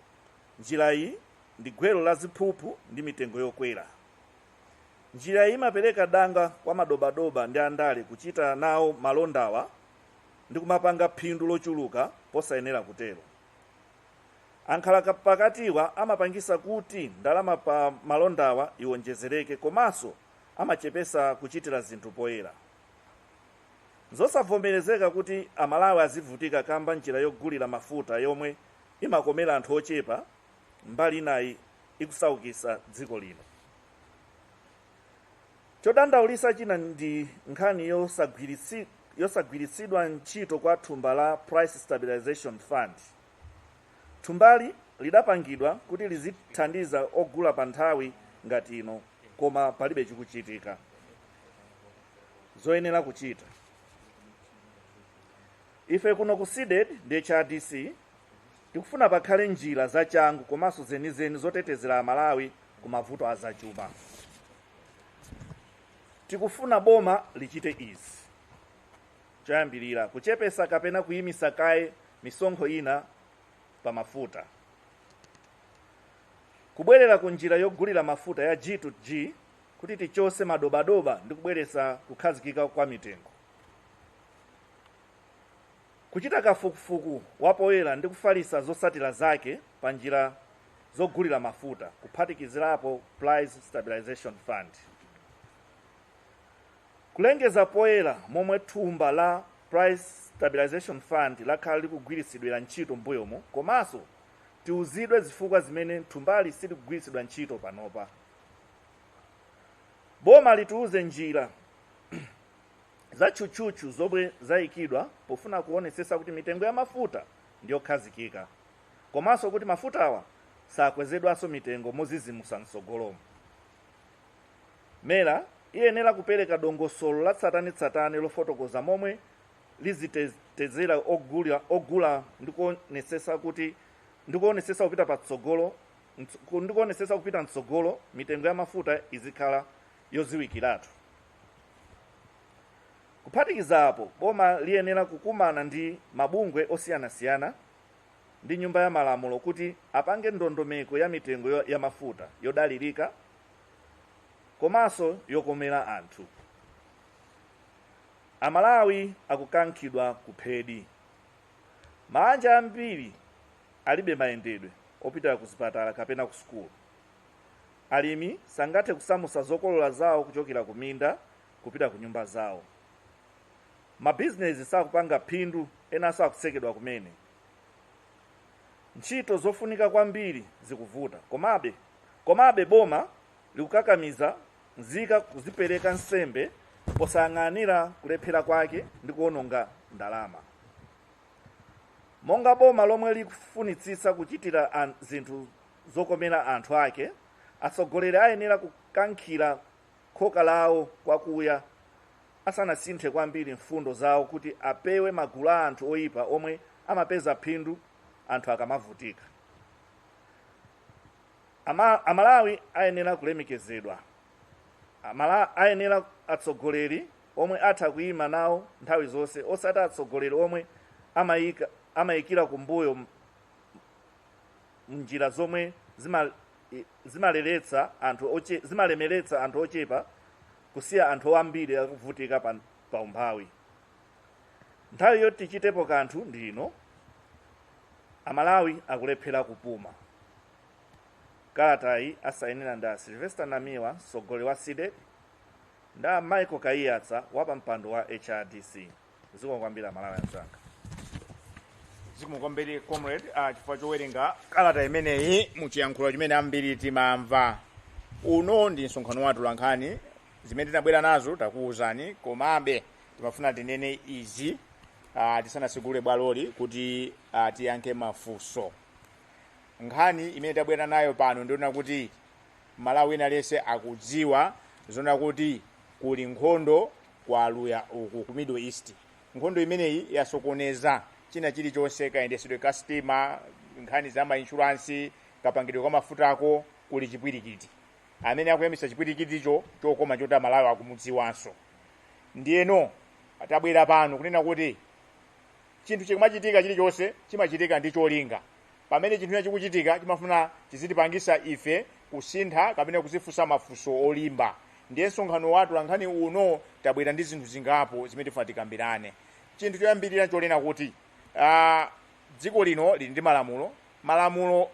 njira iyi ndi gwero la ziphuphu ndi mitengo yokwera. Njira iyi imapereka danga kwa madobadoba ndi andale kuchita nawo malondawa ndi kumapanga phindu lochuluka posayenera kutero. Ankhala pakatiwa amapangisa kuti ndalama pa malondawa iwonjezereke, komanso amachepesa kuchitira zinthu poyera. Zosavomerezeka kuti Amalawi azivutika kamba njira yogulira mafuta yomwe imakomera anthu ochepa, mbali inayi ikusaukisa dziko lino. Chodandaulisa china ndi nkhani yosagwiritsidwa ntchito kwa thumba la Price Stabilization Fund. Thumbali lidapangidwa kuti lizithandiza ogula pa nthawi ngati ino, koma palibe chikuchitika. Zoyenera kuchita. Ife kuno ku SIDED ndi HRDC tikufuna pakhale njira zachangu komanso zenizeni zotetezera Amalawi ku mavuto azachuma. Tikufuna boma lichite izi. Choyambirira, kuchepesa kapena kuyimisa kaye misonkho ina pa mafuta. Kubwerera ku njira yogulira mafuta ya G2G kuti tichose madobadoba ndi kubweresa kukhazikika kwa mitengo. Kuchita kafukufuku wapoyera ndi kufalisa zosatira zake pa njira zogulira mafuta, kuphatikizirapo Price Stabilization Fund. Kulengeza poyera momwe thumba la Price Stabilization Fund lakhala likugwiritsidwira ntchito mbuyomo, komanso tiuzidwe zifukwa zimene thumbali silikugwiritsidwa ntchito panopa. Boma litiuze njira za chuchuchu zomwe zayikidwa pofuna kuonesesa kuti mitengo ya mafuta ndiyokhazikika, komanso kuti mafutawa sakwezedwanso mitengo mozizimusa msogolomo. Mera iyenera kupereka dongosolo la tsatanetsatane lofotokoza momwe lizitetezera ogula ndikuonesesa kupita patsogolo, ndikuonesesa kupita mtsogolo mitengo ya mafuta izikhala yoziwikiratu. Kuphatikizapo, boma liyenera kukumana ndi mabungwe osiyanasiyana ndi nyumba ya malamulo kuti apange ndondomeko ya mitengo ya mafuta yodalirika komanso yokomera anthu. Amalawi akukankhidwa kuphedi. Mabanja ambiri alibe mayendedwe opita ku zipatala kapena ku sukulu. Alimi sangathe kusamusa zokolola zawo kuchokera ku minda kupita ku nyumba zawo. Mabizinesi sakupanga phindu, enanso akusekedwa kumene. Ntchito zofunika kwambiri zikuvuta, komabe boma likukakamiza nzika kuzipereka nsembe posayang'anira kulephera kwake ndi kuononga ndalama. Monga boma lomwe likufunitsitsa kuchitira zinthu zokomera anthu ake, atsogoleri ayenera kukankhira khoka lawo kwakuya asanasinthe kwambiri mfundo zawo kuti apewe magulu a anthu oyipa omwe amapeza phindu anthu akamavutika. Amalawi ayenera kulemekezedwa. Ayenera atsogoleri omwe atha kuyima nawo nthawi zonse, osati atsogoleri omwe amayikira kumbuyo njira zomwe zimalemeretsa anthu ochepa kusiya anthu ambiri akuvutika pa umphawi. Nthawi yoti tichitepo kanthu ndino. Amalawi akulephera kupuma. Kalatayi asayinira nda Sylvester Namiwa, mtsogoleri wa SIDED, nda Michael Kaiyatsa wapa mpando wa HRDC. Zikomo kwambiri Amalawi anzanga. Zikomo kwambiri comrade chifukwa chowerenga kalata imeneyi muchiyankhulo chimene ambiri timamva. Uno ndi msonkhano wathu lankhani zimene tinabwera nazo takuwuzani, komabe timafuna tinene izi tisanasegule bwaloli kuti tiyankhe mafunso. Nkhani imene tabwera nayo pano ndiona kuti Malawi nalese akudziwa zona kuti kuli nkhondo kwa aluya uku ku Middle East. Nkhondo imeneyi yasokoneza china chilichonse, kayendesedwe ka sitima, nkhani za ma insurance kapangidwe kwa mafutako kuli chipwirikiti amene akuyamisa chipwirikiticho chokoma choti Malawi akumudziwanso. Ndiyeno atabwera pano kunena kuti chinthu chikumachitika chilichonse chimachitika ndi cholinga. Pamene chinthu chikuchitika chimafuna chizitipangisa ife kusintha kapena kuzifunsa mafunso olimba. Ndiye msonkhano wathu lankhani uno tabwera ndi zinthu zingapo zimene tifuna tikambirane. Chinthu choyambirira cholena kuti dziko lino lili ndi malamulo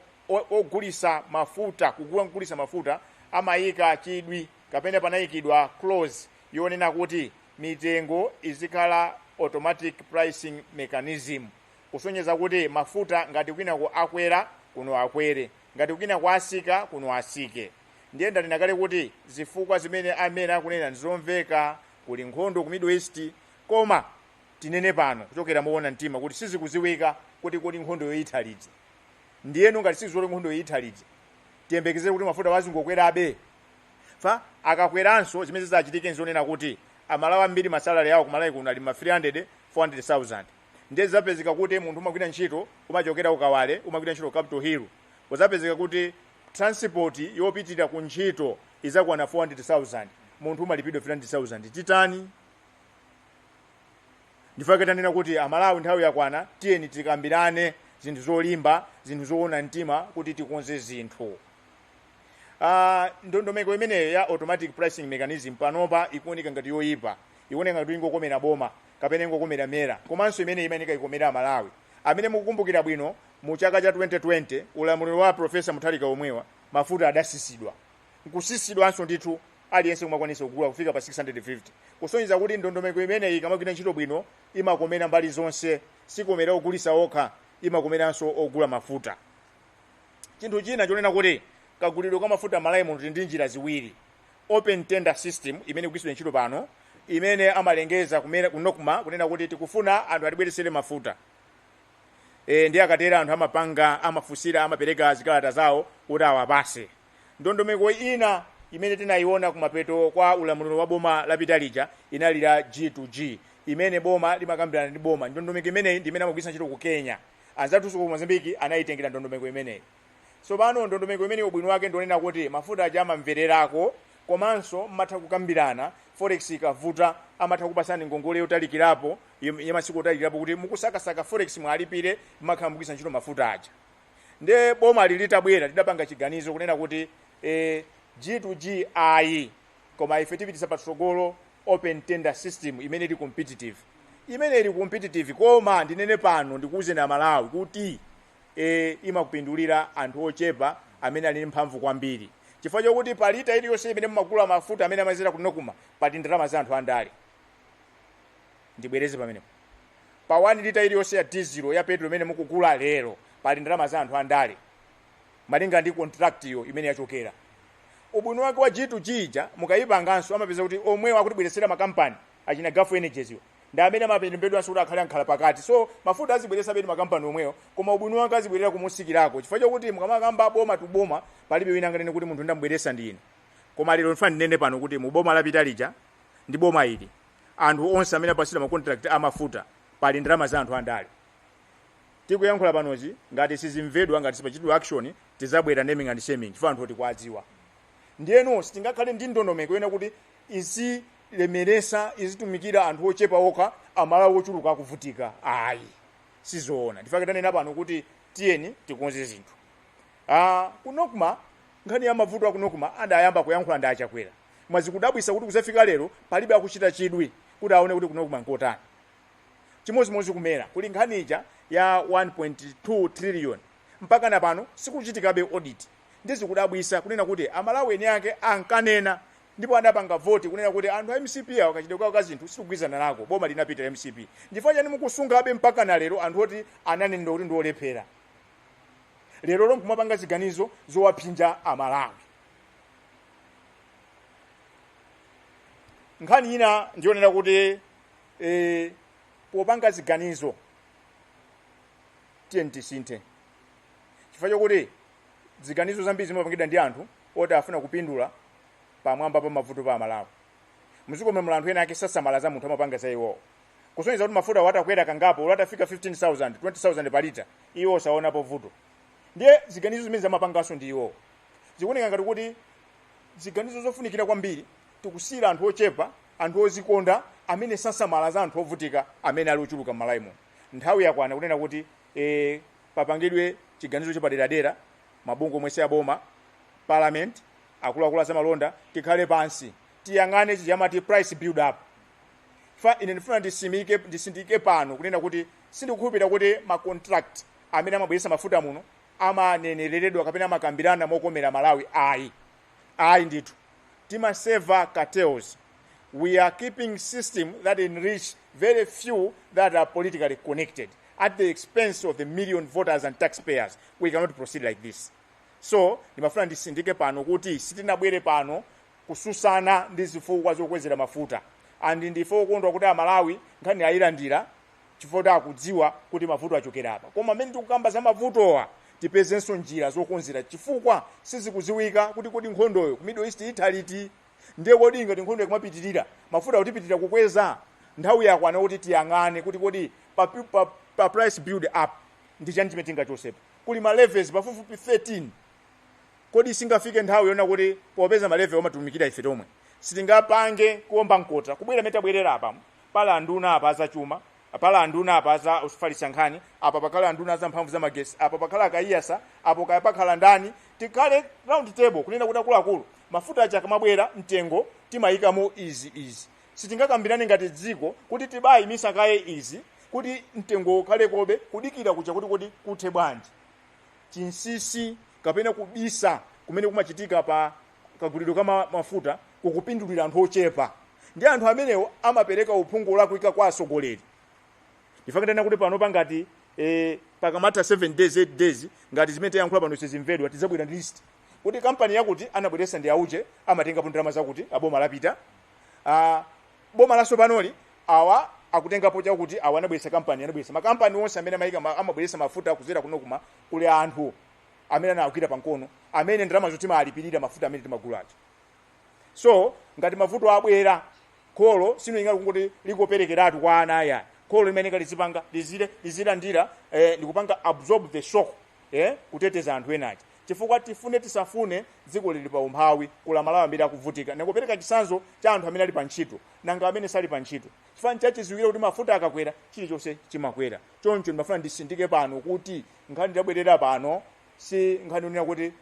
ogulisa mafuta, kugulisa mafuta amayika chidwi kapena panayikidwa clause yonena kuti mitengo izikhala automatic pricing mechanism, kusonyeza kuti mafuta ngati kwina akwera kuno akwere, ngati kwina asika kuno asike. Ndiye ndanena kale kuti zifukwa zimene amene akunena ndizomveka, kuli nkhondo ku Middle East, koma tinene pano kuchokera moona mtima kuti sizikuziwika kuti kuli nkhondo yoyitha liti. Ndiyeno ngati sizoli nkhondo yoyitha liti, tiyembekeze kuti mafuta wazingokwerabe. Fa akakweranso zimene zachitike nzonena kuti Amalawi ambiri masalary yawo ku Malawi kuno ali ma 300-400,000. Ndiye zapezeka kuti munthu umagwira ntchito umachokera ukawale umagwira ntchito Capitol Hill, uzapezeka kuti transport yopitira ku ntchito izakwana 400,000, munthu umalipidwa 300,000. Titani ndifake tanena kuti Amalawi nthawi yakwana tiyeni tikambirane zinthu zolimba, zinthu zoona mtima kuti tikonze zinthu. Ndondomeko imeneyo ya automatic pricing mechanism panopa ikuoneka ngati yoyipa, ikuoneka ngati ingokomera boma kapena ingokomera mera, komanso imene imanika ikomera Malawi. Amene mukukumbukira bwino mu chaka cha 2020 ulamuliro wa Profesa Mutharika omwewa mafuta adasisidwa. Nkusisidwanso ndithu aliyense kumakwanisa kugula kufika pa 650. Kusonyeza kuti ndondomeko imene ikamagwira ntchito bwino imakomera mbali zonse, sikomera ogulisa okha, imakomeranso ogula mafuta. Chinthu china chonena kuti kagulidwe kwa mafuta Malawi munthu ndi njira ziwiri. Open tender system imene ikugwiritsidwa ntchito pano, imene amalengeza kumene kunokuma kunena kuti tikufuna anthu atibweresere mafuta. Ndiye akatera anthu amapanga, amafusira, amapereka zikalata zawo kuti awapase. Ndondomeko ina imene tinayiona kumapeto kwa ulamuliro wa boma lapita inali la G2G, imene boma limakambirana ndi boma. Ndondomeko imeneyi ndi imene amagwiritsa ntchito ku Kenya. Anzathu ku Mozambique anayitengera ndondomeko imeneyi. So pano ndondomeko imene ubwino wake ndionena kuti mafuta aja amamvererako, komanso mmatha kukambirana, forex ikavuta amatha kupasani ngongole yotalikirapo yamasiku otalikirapo kuti mukusakasaka forex mwalipire mmakhala mugwiritsa ntchito mafuta aja. Nde boma litabwera lidapanga chiganizo kunena kuti G2G ayi, koma ife tipitisa patsogolo open tender system imene ili competitive. Imene ili competitive koma ndinene pano ndikuwuzeni Amalawi kuti imakupindulira anthu ochepa amene ali mphamvu kwambiri. Chifukwa chokuti palita iliyonse imene mumagula mafuta amene amazera kunokuma pati ndalama za anthu andale. Ndibwereze pamenepo. Pa 1 lita iliyonse ya diesel ya petrol imene mukugula lero pali ndalama za anthu andale. Malinga ndi contract iyo imene yachokera. Ubwino wake wa G2G mukayipanganso amapeza kuti omwewa akutibweresera makampani achina Gulf Energies yo ndi amene amapembedwa kuti akhale ankhala pakati. So mafuta azibweresa bedi makampani omwewo, koma ubwino wake azibwerera kumusikirako. Chifukwa chokuti mukamakamba boma tu boma palibe wina nganene kuti munthu ndambweresa ndi ine. Koma lero ndifuna ndinene pano kuti mu boma lapita lija ndi boma ili anthu onse amene apasira ma contract amafuta pali ndalama za anthu andale. Tikuyankhula panozi ngati sizimvedwa, ngati sipachitidwa action, tizabwera naming and shaming chifukwa anthu oti kwadziwa. Ndiyeno sitingakhale ndi ndondomeko yona kuti izilemeresa, izitumikira anthu ochepa okha, Amalawi ochuluka akuvutika. Ayi, sizoona. Ndifake tanena pano kuti tiyeni tikonze zinthu. Kunokuma nkhani ya mavuto akunokuma adayamba kuyankhula ndi achakwera. Mwazikudabwisa kuti kuzafika lero palibe akuchita chidwi kuti aone kuti kunokuma nkotani. Chimozimozi kumera kuli nkhani ija ya 1.2 trillion mpaka na pano sikuchitikabe audit. Ndizi kudabwisa kunena kuti Amalawi eni yake ankanena ndipo adapanga vote kunena kuti anthu a MCP awo kachidekwa ka zinthu sikugwizana nako, boma linapita MCP. Ndifanya chani mukusungabe mpaka na lero anthu oti ananena kuti ndiolephera. Lero lomwe kumapanga ziganizo zowaphinja Amalawi. Nkhani ina ndionera kuti popanga ziganizo TNT sinte. Chifukwa chokuti ziganizo zambiri zimapangidwa ndi anthu oti afuna kupindula pamwamba pa mavuto pa Amalawi. Muzikome mlandu ena yake sasamala za munthu amapanga za iwo. Kusonyeza kuti mafuta watakwera kangapo watafika 15,000, 20,000 per liter, iwo saonapo vuto. ndiye ziganizo zimene zamapanganso ndiwo zikuoneka ngati kuti ziganizo zofunikira kwambiri tikusiyira anthu ochepa anthu ozikonda amene sasamala za anthu ovutika amene ali ochuluka m'Malawi muno. Nthawi yakwana kunena kuti papangidwe chiganizo chapaderadera mabungwe mwese aboma parliament akuluakulu azamalonda tikhale pansi tiyang'ane chiyamati price build up. Ine ndifuna ndisindike pano kunena kuti sindikukhulupirira kuti macontract amene amabweresa mafuta muno amanenereredwa kapena amakambirana mokomera Malawi ayi ndithu timaseva cartels. We are keeping system that enrich very few that are politically connected at the expense of the million voters and taxpayers. We cannot proceed like this. So ndimafuna ndisindike pano kuti sitinabwere pano kususana ndi zifukwa zokwezera mafuta and ndifo kondwa kuti Malawi nkhani ayilandira chifukwa akudziwa kuti mavuto achokera apa. Koma amene tikukamba za mavutowa tipezenso njira zokonzera chifukwa sizikuziwika kuti kodi nkhondoyo ku Middle East italiti ndiye kodi ngati nkhondo kumapitirira mafuta kutipitirira kukweza nthawi yakwana kuti tiyang'ane kuti kodi pa price build up ndi chani chimene tingachosepa kuli ma levels pafupifupi 13 kodi singafike nthawi yona kuti popeza ma level omatumikira ife tomwe sitingapange kuomba nkota kubwera metabwerera apa pala anduna apa za chuma apala anduna apa za usifalisa nkhani apa pakhala anduna za mphamvu za magesi apa pakhala akaiyasa apo pakhala ndani tikale round table kunena kuti akuluakulu mafuta acha kamabwera mtengo timayikamo izi sitingakambirane ngati dziko kuti tibayi misakaye izi kuti mtengo khale kobe kudikira kucha kuti kodi kuthe bwanji chinsisi kapena kubisa kumene kumachitika pa kagulidwe kama mafuta kukupindulira anthu ochepa ndi anthu amenewo amapereka uphungu lakuika kwa asogoleri. Ndifakatana kuti pano pangati pakamata 7 days 8 days ngati zimene tayankhula pano sizimvedwa tizabwera list kuti kampani yakuti anabweresa ndi auje amatenga ndalama zakuti aboma lapita boma laso panoli awa akutengapo chakuti awa anabweresa kampani anabweresa makampani onse amene amabweresa mafuta kuzera kunokuma kuli anthu amene anakwira pankono amene ndalama zotima alipirira mafuta amene timagulacho. So ngati mavuto abwera kholo sino ingati kuti likoperekeratu kwa ana aya kholo limene kalizipanga lizilandira likupanga absorb the shock kuteteza anthu enachi chifukwa tifune tisafune dziko lili pa umphawi kula Malawi ambiri akuvutika nikupereka chisanzo cha anthu amene ali pa ntchito nanga amene sali pa ntchito chifukwa nchache ziwira kuti mafuta akakwera chilichonse chimakwera. Choncho ndimafuna ndisindike pano kuti nkhani ndabwerera pano si nkhani yonena kuti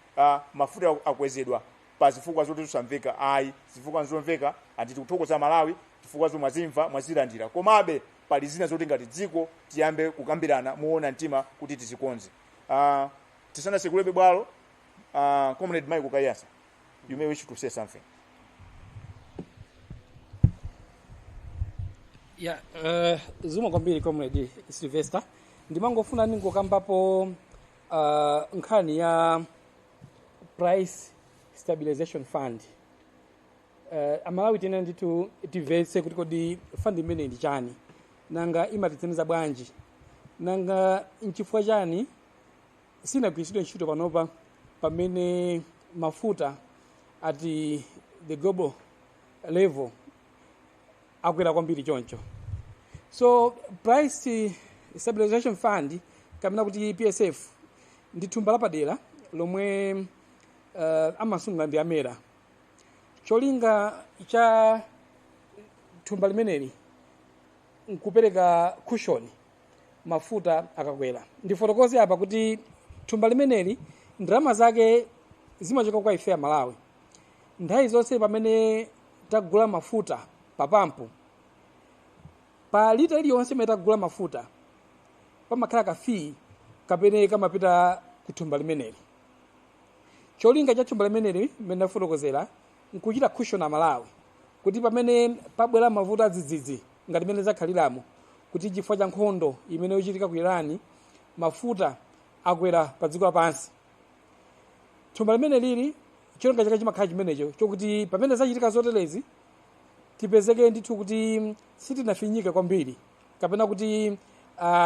mafuta akwezedwa pa zifukwa zoti zisamveka ayi zifukwa nzomveka anditi kuthokoza Malawi chifukwa zomazimva mwazilandira komabe pali zina zoti ngati dziko tiyambe kukambirana muona mtima kuti tizikonze. Tisana sekulebe bwalo comrade Michael Kayasa, you may wish to say something. Yeah, zuma kwambiri comrade Sylvester ndimangofuna ningokambapo nkhani ya price stabilization fund. Amalawi tena nditu tivese kuti kodi fund imene ndi chani nanga imatithandiza bwanji nanga nchifukwa chani sinagwiritsidwe ntchito panopa pamene mafuta at the global level akwera kwambiri choncho. So price stabilization fund kamena kuti PSF ndi thumba lapadera lomwe amasunga ndi amera. Cholinga cha thumba limeneli nkupereka cushion mafuta akakwera. Ndifotokoze apa kuti thumba limeneli ndalama zake zimachoka kwa ife ya Malawi. Nthawi zonse pamene tagula mafuta papampo pa lita iliyonse imene tagula mafuta pamakhala ka fee kapene kamapita ku thumba limeneli. Cholinga cha thumba limeneli mmene ndafotokozera nkuchita cushion a Malawi kuti pamene pabwera mavuto adzidzidzi ngati mene zakhaliramo kuti chifukwa cha nkhondo imene yochitika ku Iran mafuta akwera pa dziko lapansi. Thumba limene lili cholinga chake chimakhala chimenecho chokuti pamene zachitika zotelezi tipezeke ndithu kuti sitinafinyike kwambiri kapena kuti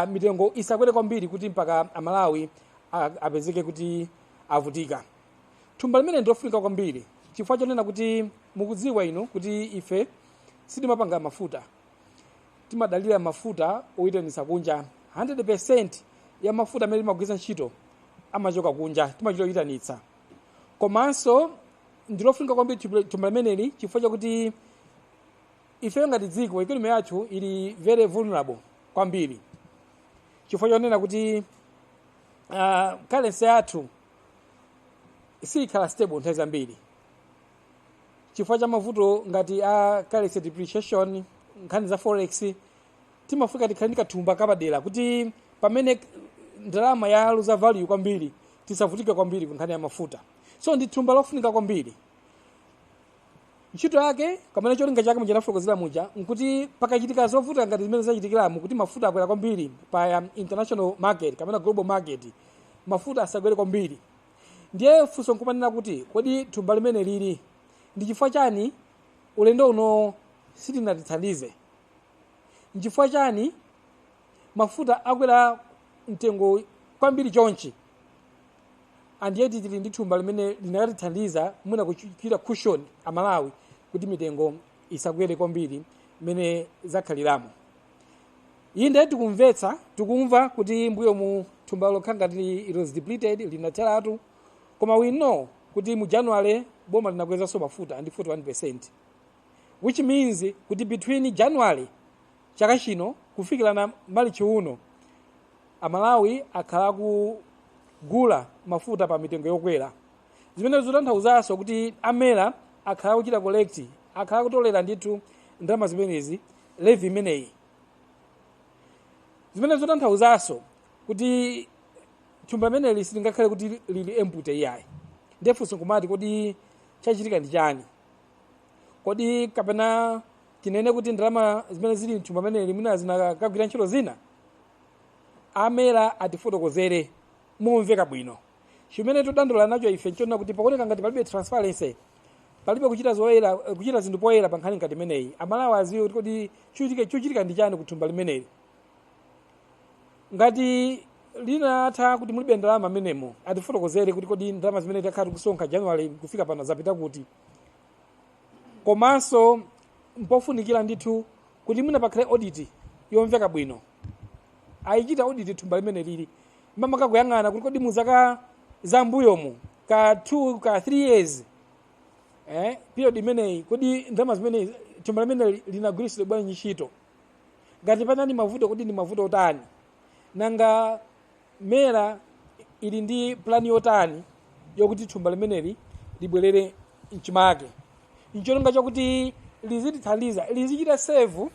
mitengo isakwere kwambiri kuti mpaka Amalawi apezeke kuti avutika. Thumba limene ndofunika kwambiri chifukwa chonena kuti mukudziwa ino kuti ife sitimapanga mafuta timadalira mafuta oyitanisa kunja 100% ya mafuta amene timagwiritsa ntchito amachoka kunja timachiloyitanitsa komanso ndilofunika kwambiri thumba limeneli chifukwa chakuti ife ngati dziko economy yathu ili very vulnerable kwambiri chifukwa chonena kuti currency yathu sikhala stable nthawi zambiri chifukwa cha mavuto ngati a currency depreciation nkhani za forex timafika tikhale ndi kathumba kapadera kuti pamene ndalama ya luza value kwambiri tisavutike kwambiri ku nkhani ya mafuta so ndi thumba lofunika kwambiri ntchito yake kamene cholinga chake muchanafotokozera muja nkuti pakachitika zovuta ngati zimene zachitikiramu kuti mafuta akwera kwambiri pa international market kamene global market mafuta asakwere kwambiri ndiye funso nkumanena kuti kodi thumba limene lili ndi chifukwa chani ulendo uno sitinatithandize nchifukwa chani mafuta akwera mtengo kwambiri chonchi andiyeti tili ndi thumba limene linatithandiza mwina kuchita cushion amalawi kuti mitengo isakwere kwambiri mene zakhaliramo inde tikumvetsa tikumva kuti mbuyo mu thumba lokha ngati it was depleted linatheratu koma we know kuti mu January boma linakwezanso mafuta and 41% which means kuti between January chaka chino kufikira na March uno amalawi akhala kugula mafuta pa mitengo yokwera zimene zikutanthauzaso kuti amera akhala kuchita collect akhala kutolera ndithu ndalama zimenezi levy imeneyi zimene zikutanthauzaso kuti thumba limeneli silingakhale kuti lili empty yayi ndefunso kumati kodi chachitika ndi chani kodi kapena tinene kuti ndalama zimene zili mthumba limeneli mwina zinakagwira ntchito zina amera atifotokozere mumveka bwino chimene todandola nacho ife nchona kuti pakuoneka ngati palibe transparency palibe kuchita zoyera kuchita zinthu poyera pa nkhani ngati imeneyi amalawi aziwe kuti kodi chochitika ndi chani kuthumba limeneli ngati linatha kuti mulibe ndalama amenemo atifotokozere kuti kodi ndalama zimene takhala kusonkha January kufika pano zapita kuti komanso mpofunikira ndithu kuti mwina pakhale audit yomveka bwino ayichita audit thumba limene lili mama kuyang'ana kuti kodi muzaka za mbuyomu ka 2 ka 3 years period imeneyi kodi ndalama zimene thumba limene linagwiritsidwa bwanji ntchito ngati panali mavuto kodi ndi mavuto otani nanga mera ili ndi plani yotani yokuti thumba limeneli libwerere mchimake ncholinga chokuti lizitithandiza lizichita save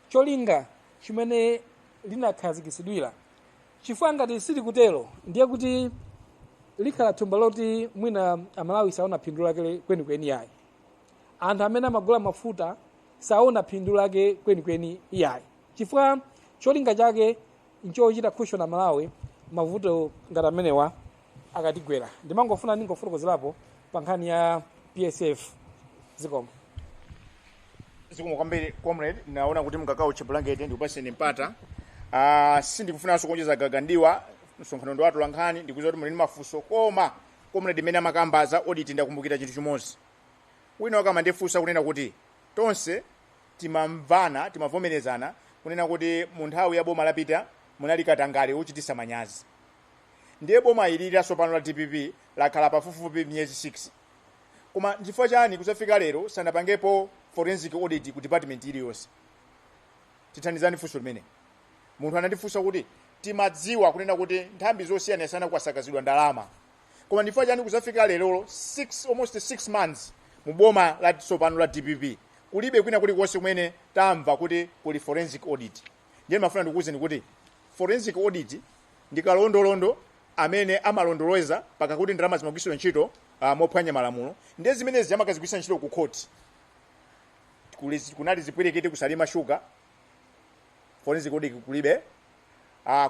cholinga chimene linakhazikisidwira chifukwa ngati sili kutero ndiye kuti likhala thumba loti mwina amalawi saona phindu lake kwenikweni yayi anthu amene amagula mafuta saona phindu lake kwenikweni yayi chifukwa cholinga chake nchochita cushion amalawi mavuto ngati amenewa akatigwera ndimangofuna ningofotokozerapo pa nkhani ya PSF zikomo kwambiri comrade naona kuti mkakao chiblanket ndi upaseni mpata sindikufunanso kuonjeza gagandiwa msonkhano ndo watu lankhani ndikuziwa kuti muli mafunso koma comrade imene amakambaza audit ndakumbukira chinthu chimodzi wina wakama ndifunsa kunena kuti tonse timamvana timavomerezana kunena kuti mu nthawi ya boma lapita munali katangale uchitisa manyazi ndiye boma ilira sopano la DPP lakhala pafupifupi miyezi 6 koma chifukwa chani kusafika lero sanapangepo forensic audit ku department iliyonse tithandizani funso limene munthu anandifunsa kuti timadziwa kunena kuti nthambi zosiyanasiyana kwasakazidwa ndalama koma chifukwa chani kusafika lero almost 6 months mu boma la sopano la DPP kulibe kwina kulikonse kumene tamva kuti kuli forensic audit ndiye mafuna ndikuwuzeni kuti forensic audit ndikalondolondo amene amalondoloza paka kuti ndalama zimagwiritsidwa ntchito mophwanya malamulo ndiye zimene zimakazigwiritsa ntchito ku court kunali zipwerekete kusalima sugar forensic audit kulibe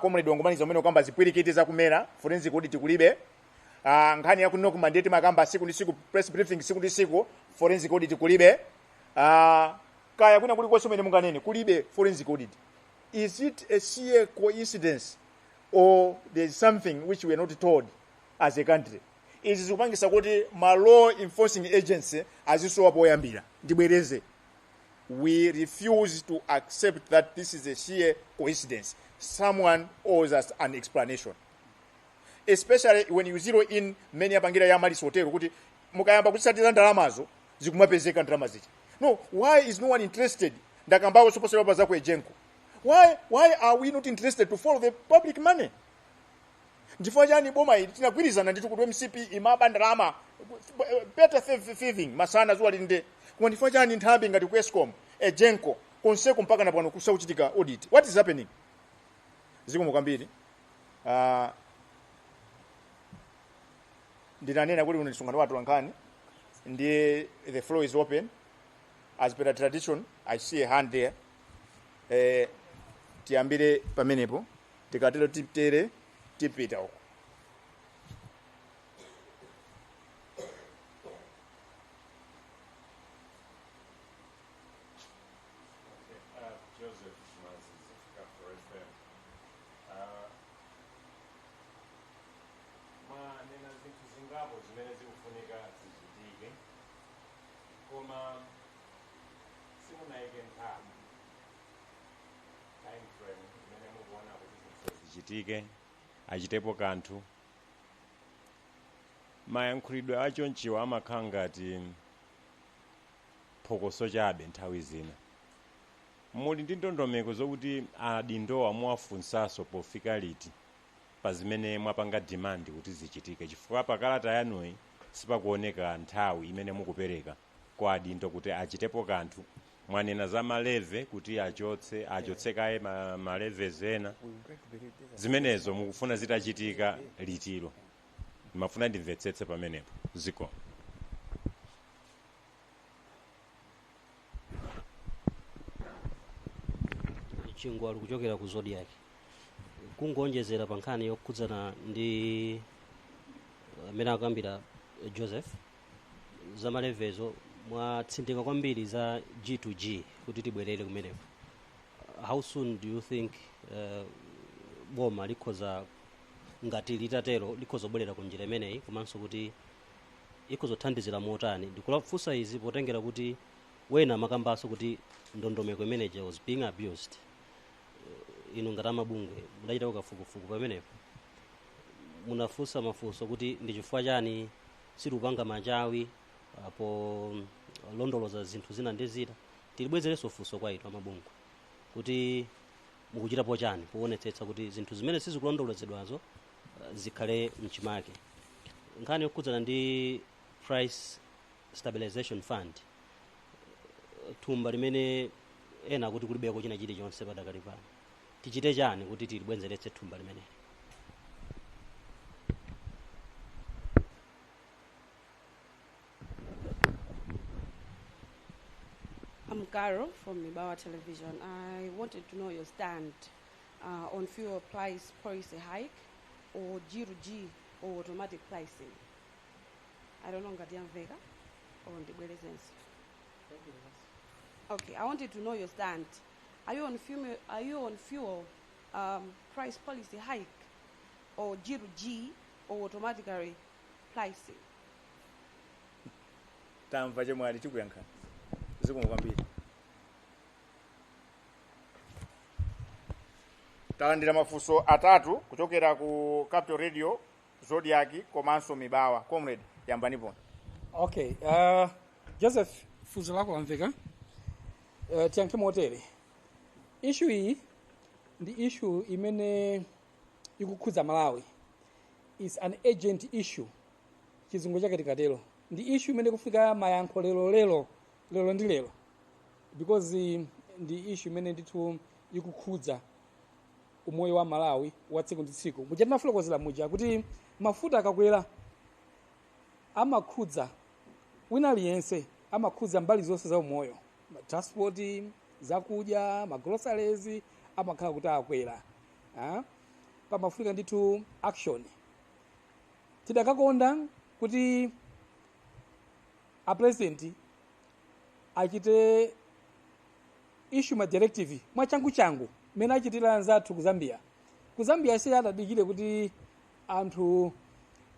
comrade wangomaniza umene ukamba zipwerekete zakumera forensic audit kulibe nkhani yakunena ku mandate makamba siku ndi siku press briefing siku ndi siku forensic audit kulibe kaya kuna kulikonse umene munganene kulibe forensic audit. Is it a sheer coincidence or there's something which we are not told as a country? Is kupangisa kuti ma law enforcing agency azisowa poyambira ndibwereze. We refuse to accept that this is a sheer coincidence. Someone owes us an explanation. especially when you zero in many apangira ya mali hotel kuti mukayamba kutsatira ndalamazo zikumapezeka ndalama zichi. No, why is no one interested? Ndakambawo supposed to be Jenko. Why are we not interested to follow the public money? Ndifo jani boma ili tinagwirizana nditu kuti MCP imaba ndalama better thieving masana zuwa linde. Kwa ndifo jani nthambi ngati ku Escom Jenko konseko mpaka na pano kusauchitika audit. What is happening? Ziko mukambiri. Ndinanena kuti unisungana watu wankani. Ndiye the floor is open. As per the tradition, I see a hand there. Tiambire pamenepo. Tikatero tiptere tipita huko. Zichitike achitepo kanthu mayankhulidwe acho nchiwa amakhala ngati phokoso chabe nthawi zina. Muli ndi ndondomeko zokuti adindowa muwafunsaso pofika liti pa zimene mwapanga demand kuti zichitike, chifukwa pakalata yanuyi sipakuoneka nthawi imene mukupereka kwa adindo kuti achitepo kanthu. Mwanena za maleve kuti achotse kaye maleve zena zimenezo mukufuna zitachitika litiro. Mafuna ndimvetsetse pamenepo ziko. Chingwalu kuchokera ku Zodiak. Kungonjezera pa nkhani yokhudzana ndi amene akambira Joseph za malevezo mwatsindika kwambiri za G2G kuti tibwerere kumeneko. How soon do you think boma likhoza ngati litatero likhoza bwerera ku njira imeneyi komanso kuti ikhozothandizira motani? Ndikulafunsa izi potengera kuti wena makambaso kuti ndondomeko imeneyi was being abused. Inu ngati amabungwe mudachita kafukufuku pamenepo munafunsa mafunso kuti ndi chifukwa chani sitikupanga machawi apo londoloza zinthu zina ndi zina. Tilibwezereso funso kwa inu amabungwe kuti mukuchitapo chani kuonetsetsa kuti zinthu zimene sizikulondolozedwazo zikhale mchimake. Nkhani yokhudzana ndi price stabilization fund, thumba limene ena kuti kulibeko china chilichonse padakali pano, tichite chani kuti tilibwezeretse thumba limene? I'm Carol from Malawi Television. I wanted to know your stand on fuel price policy hike or G2G or automatic pricing. I don't know Ngadian Vega or on the Belezensi. Okay, I wanted to know your stand. Are you on fuel price policy hike or G2G or automatically pricing? Tamva je mwali chikuyankha. Zikumukwambiri. Talandira mafunso atatu kuchokera ku Capital Radio, Zodiak komanso Mibawa. Comrade, yambanipo. Okay, Joseph, funzo lako lamveka. Tiyankhe motere. Issue hii ndi issue imene ikukhudza Malawi. Is an urgent issue. Chizungu chake tikatero. Ndi issue imene kufika mayankho lero ndi lero. Because ndi issue imene ndithu ikukhudza umoyo wa Malawi wa tsiku ndi tsiku. Muchati nafulokozera muja kuti mafuta akakwera amakhudza wina aliyense, amakhudza mbali zonse za umoyo. Transport, zakudya, groceries amakhala kuti akwera. Pamafunika ndithu action. Tidakakonda kuti a president achite issue ma directive mwachangu mena achitira anzathu ku Zambia. Ku Zambia si adadikire kuti anthu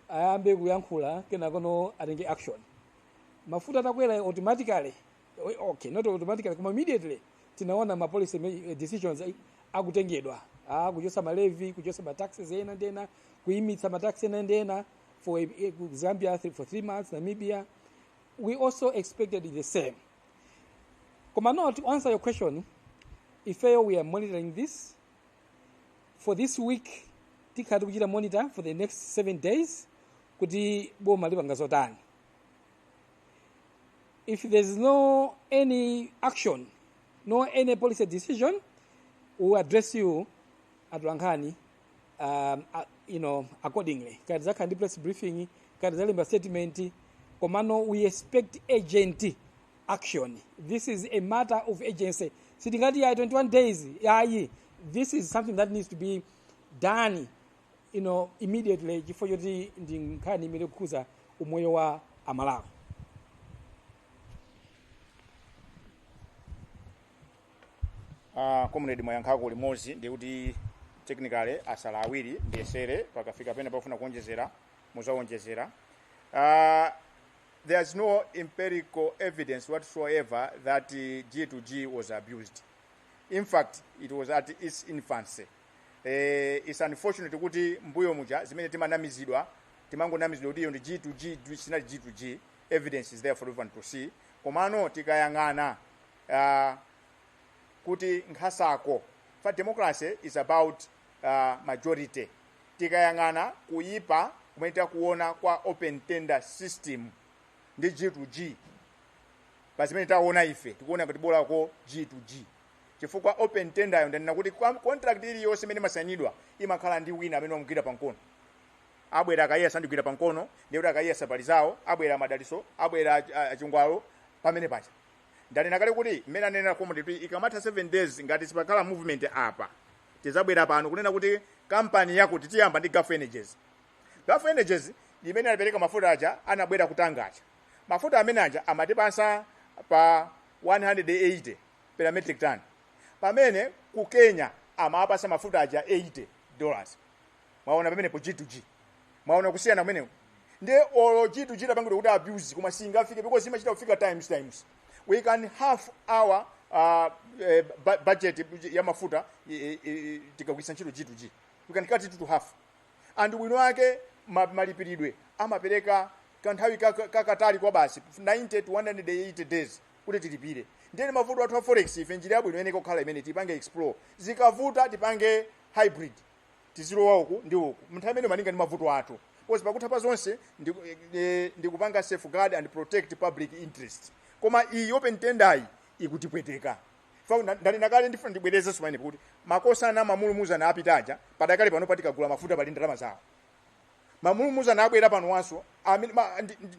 ayambe kuyankhula kenakono atenge action. Mafuta atakwera automatically, okay, not automatically, koma immediately tinaona ma policy decisions akutengedwa. kuchosa malevi, kuchosa mataxes ena ndena, kuimitsa mataxes ena ndena for Zambia for 3 months, Namibia. We also expected the same. Komano, to answer your question, if we are monitoring this for this week, tikati kuchita monitor for the next 7 days, kuti boma lipanga zotani. If there's no any action, no any policy decision, we will address you at Rankani, accordingly. Kati press briefing, kati statement. Komano, we expect agent action. This is a matter of agency. Sitingati ya 21 days, this is something that needs to be done, immediately before you ndinkani imekuza umoyo wa Malawi. Comrade Mwayankhako limozi ndi kuti technically asala awiri ndiyesere pakafika pena pafuna kuonjezera muzawonjezera. There's no empirical evidence whatsoever that G2G was abused. In fact, it was at its infancy. It's unfortunate kuti mbuyo muja zimene timanamizidwa kuti iyo ndi G2G sinali G2G. Evidence is there for everyone to see. Komano tikayang'ana kuti nkhasako. For democracy is about majority. Tikayang'ana kuipa kumene kuona kwa open tender system ndi G2G. Pazimene taona ife tikuona kuti bola ko G2G. Chifukwa open tender yo ndana kuti contract ili yonse imene masanidwa imakhala ndi wina amene wamugwira pankono. Abwera akayesa ndigwira pankono, ndi akayesa pali zawo, abwera madaliso, abwera achungwalo pamene pacha. Ndanena kale kuti mmene anena community ikamata 7 days ngati sipakhala movement apa. Tizabwera pano kunena kuti company yako titiyamba ndi Gulf Energies. Gulf Energies imene alipereka mafuta aja anabwera kutangacha. Mafuta amene aja amatipasa pa 180 per metric ton. Pamene ku Kenya amapasa mafuta aja $80. Mwaona pamene po G2G. Mwaona kusiyana pamene. Nde olo G2G tapangidwa kuti abuse kuma singafike because imachita kufika times. We can half our budget ya mafuta tikakwisa ntchito G2G. We can cut it to half. And we know ake malipiridwe amapereka kanthawi kakatali kwa basi 90 to 180 days kuti tilipire. Ndene mavuto athu a forex ife njira yabwino imene ikokhala imene tipange explore. Zikavuta tipange hybrid. Tizilowa uku ndi uku. Mnthawi imene maninga ndi mavuto athu. Because pakutha pa zonse ndikupanga safeguard and protect public interest. Koma iyi open tender ikutipweteka. Ndalina kale ndifuna ndibwereze sumane kuti makosa na mamulumuza na apitaja padakale pano patikagula mafuta pali ndalama zawo. Mamulumuza na abwera pano wanso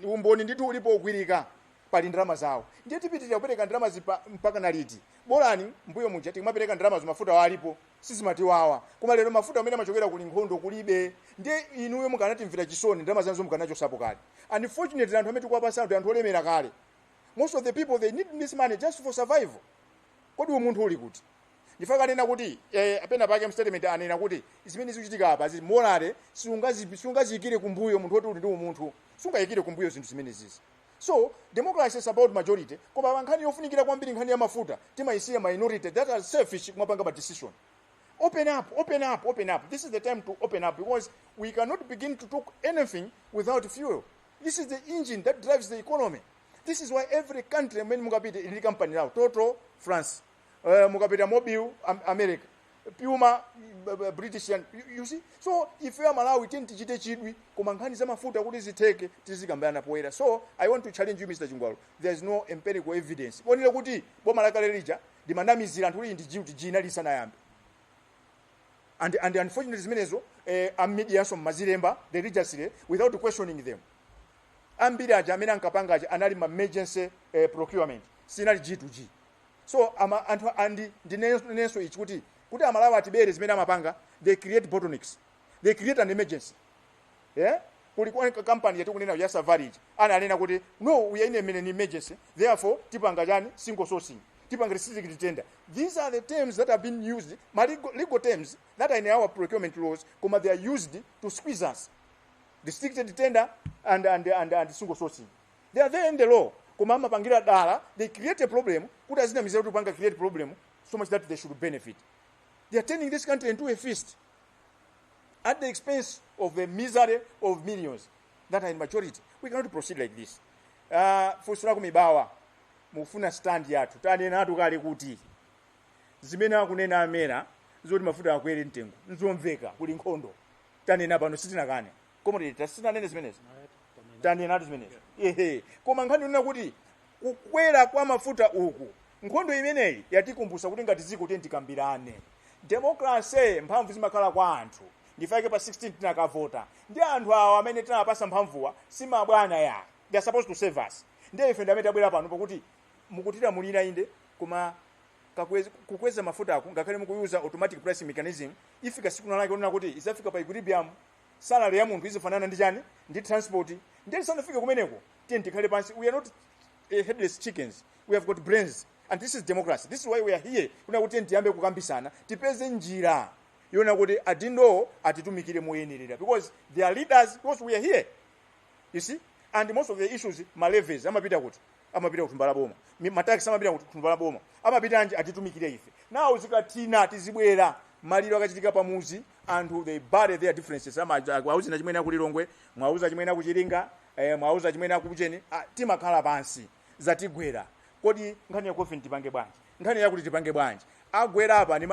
umboni nditu ulipo ogwirika pali ndalama zawo. Ndiye tipitira kupereka ndalama mpaka naliti. Bolani mbuyo muja timapereka ndalama mafuta walipo sizimatiwawa. Koma lero mafuta amene amachokera kuli nkhondo kulibe. Ndiye inuyo mukanati mvira chisoni ndalama zanzo mukanacho sapo kale. Unfortunately anthu amene tikuwapasa anthu olemera kale. Most of the people they need this money just for survival. Kodi umuntu uli kuti? Ndifaka nena kuti apena pake statement anena kuti zimene zikuchitika apa morale sungazikire kumbuyo munthu oti ndi umuntu. Sungayikire kumbuyo zinthu zimene zizi. So democracy is about majority. Koma nkhani yofunikira kwambiri nkhani ya mafuta timayisiya minority that are selfish kumapanga ma decision. Open up. This is the time to open up because we cannot begin to talk anything without fuel. This is the engine that drives the economy. This is why every country when mukapita ili company now Total France, mukapita Mobil America, Puma British, you see. So if you are Malawi tichite chidwi koma nkhani za mafuta kuti ziteke tizikambana poera. So I want to challenge you Mr. Chungwalo. There is no empirical evidence. Bonile kuti boma la kale lija dimandamizira anthu ndi G2G nali sanayambe. And unfortunately zimenezo media so mazilemba religiously without questioning them. Ambiri aja amene ankapanga aja anali ma emergency procurement sinali G2G. So anthu andi ndineso ichi kuti Amalawi atibere zimene amapanga they create bottlenecks. They create an emergency. Yeah? Kuli kwa company yetu kunena ya Savarage ananena kuti no we are in an emergency therefore tipanga jani single sourcing. Tipanga restricted tender. These are the terms that have been used, legal terms that are in our procurement laws, kuma they are used to squeeze us. Restricted tender and single sourcing. They are there in the law. Kuma mapangira dala, they create a problem. Kuda zina mizero tupanga create problem so much that they should benefit. They are turning this country into a feast at the expense of the misery of millions that are in majority. We cannot proceed like this. Fusura kumibawa mufuna stand yathu tanena atu kale kuti zimene akunena amera zoti mafuta akwere mtengo nzomveka kuli nkhondo tanena pano sitinakane koma tasinanene zimenezi tanena atu zimenezi koma nkhani nena kuti kukwera kwa mafuta uku nkhondo imeneyi yatikumbusa kuti ngati ziko tikambirane democracy mphamvu zimakhala kwa anthu ndifake pa 16 tinakavota ndi anthu awa amene tinapasa mphamvuwa simabwana ya they are supposed to save us ndiye ife ndamene tabwera pano pakuti mukutira mulira inde koma kukweza mafuta ako ngakhale mukuyuza automatic price mechanism ifika siku lake unaona kuti isafika pa equilibrium salary ya munthu izifanana ndi chani ndi transport ndiye sanafika kumeneko tikhale pansi. We are not headless chickens, we have got brains, and this is democracy. This is why we are here. Kuna kuti ndiyambe kukambisana tipeze njira yona kuti adindo atitumikire moyenera because they are leaders, because we are here, you see. And most of the issues malevies amapita kuti kutumbala boma, mataxi amapita kuti kutumbala boma, amapita anje atitumikire ife. Now zikatina tizibwera maliro akachitika pamuzi and they bury their differences. Mwauza na chimene kulilongwe, mwauza chimene kuchiringa, mwauza chimene kucheni, timakhala pansi zatigwera. Kodi nkhani yakofe ndipange bwanji, nkhani yakuti tipange bwanji, agwera apa ndi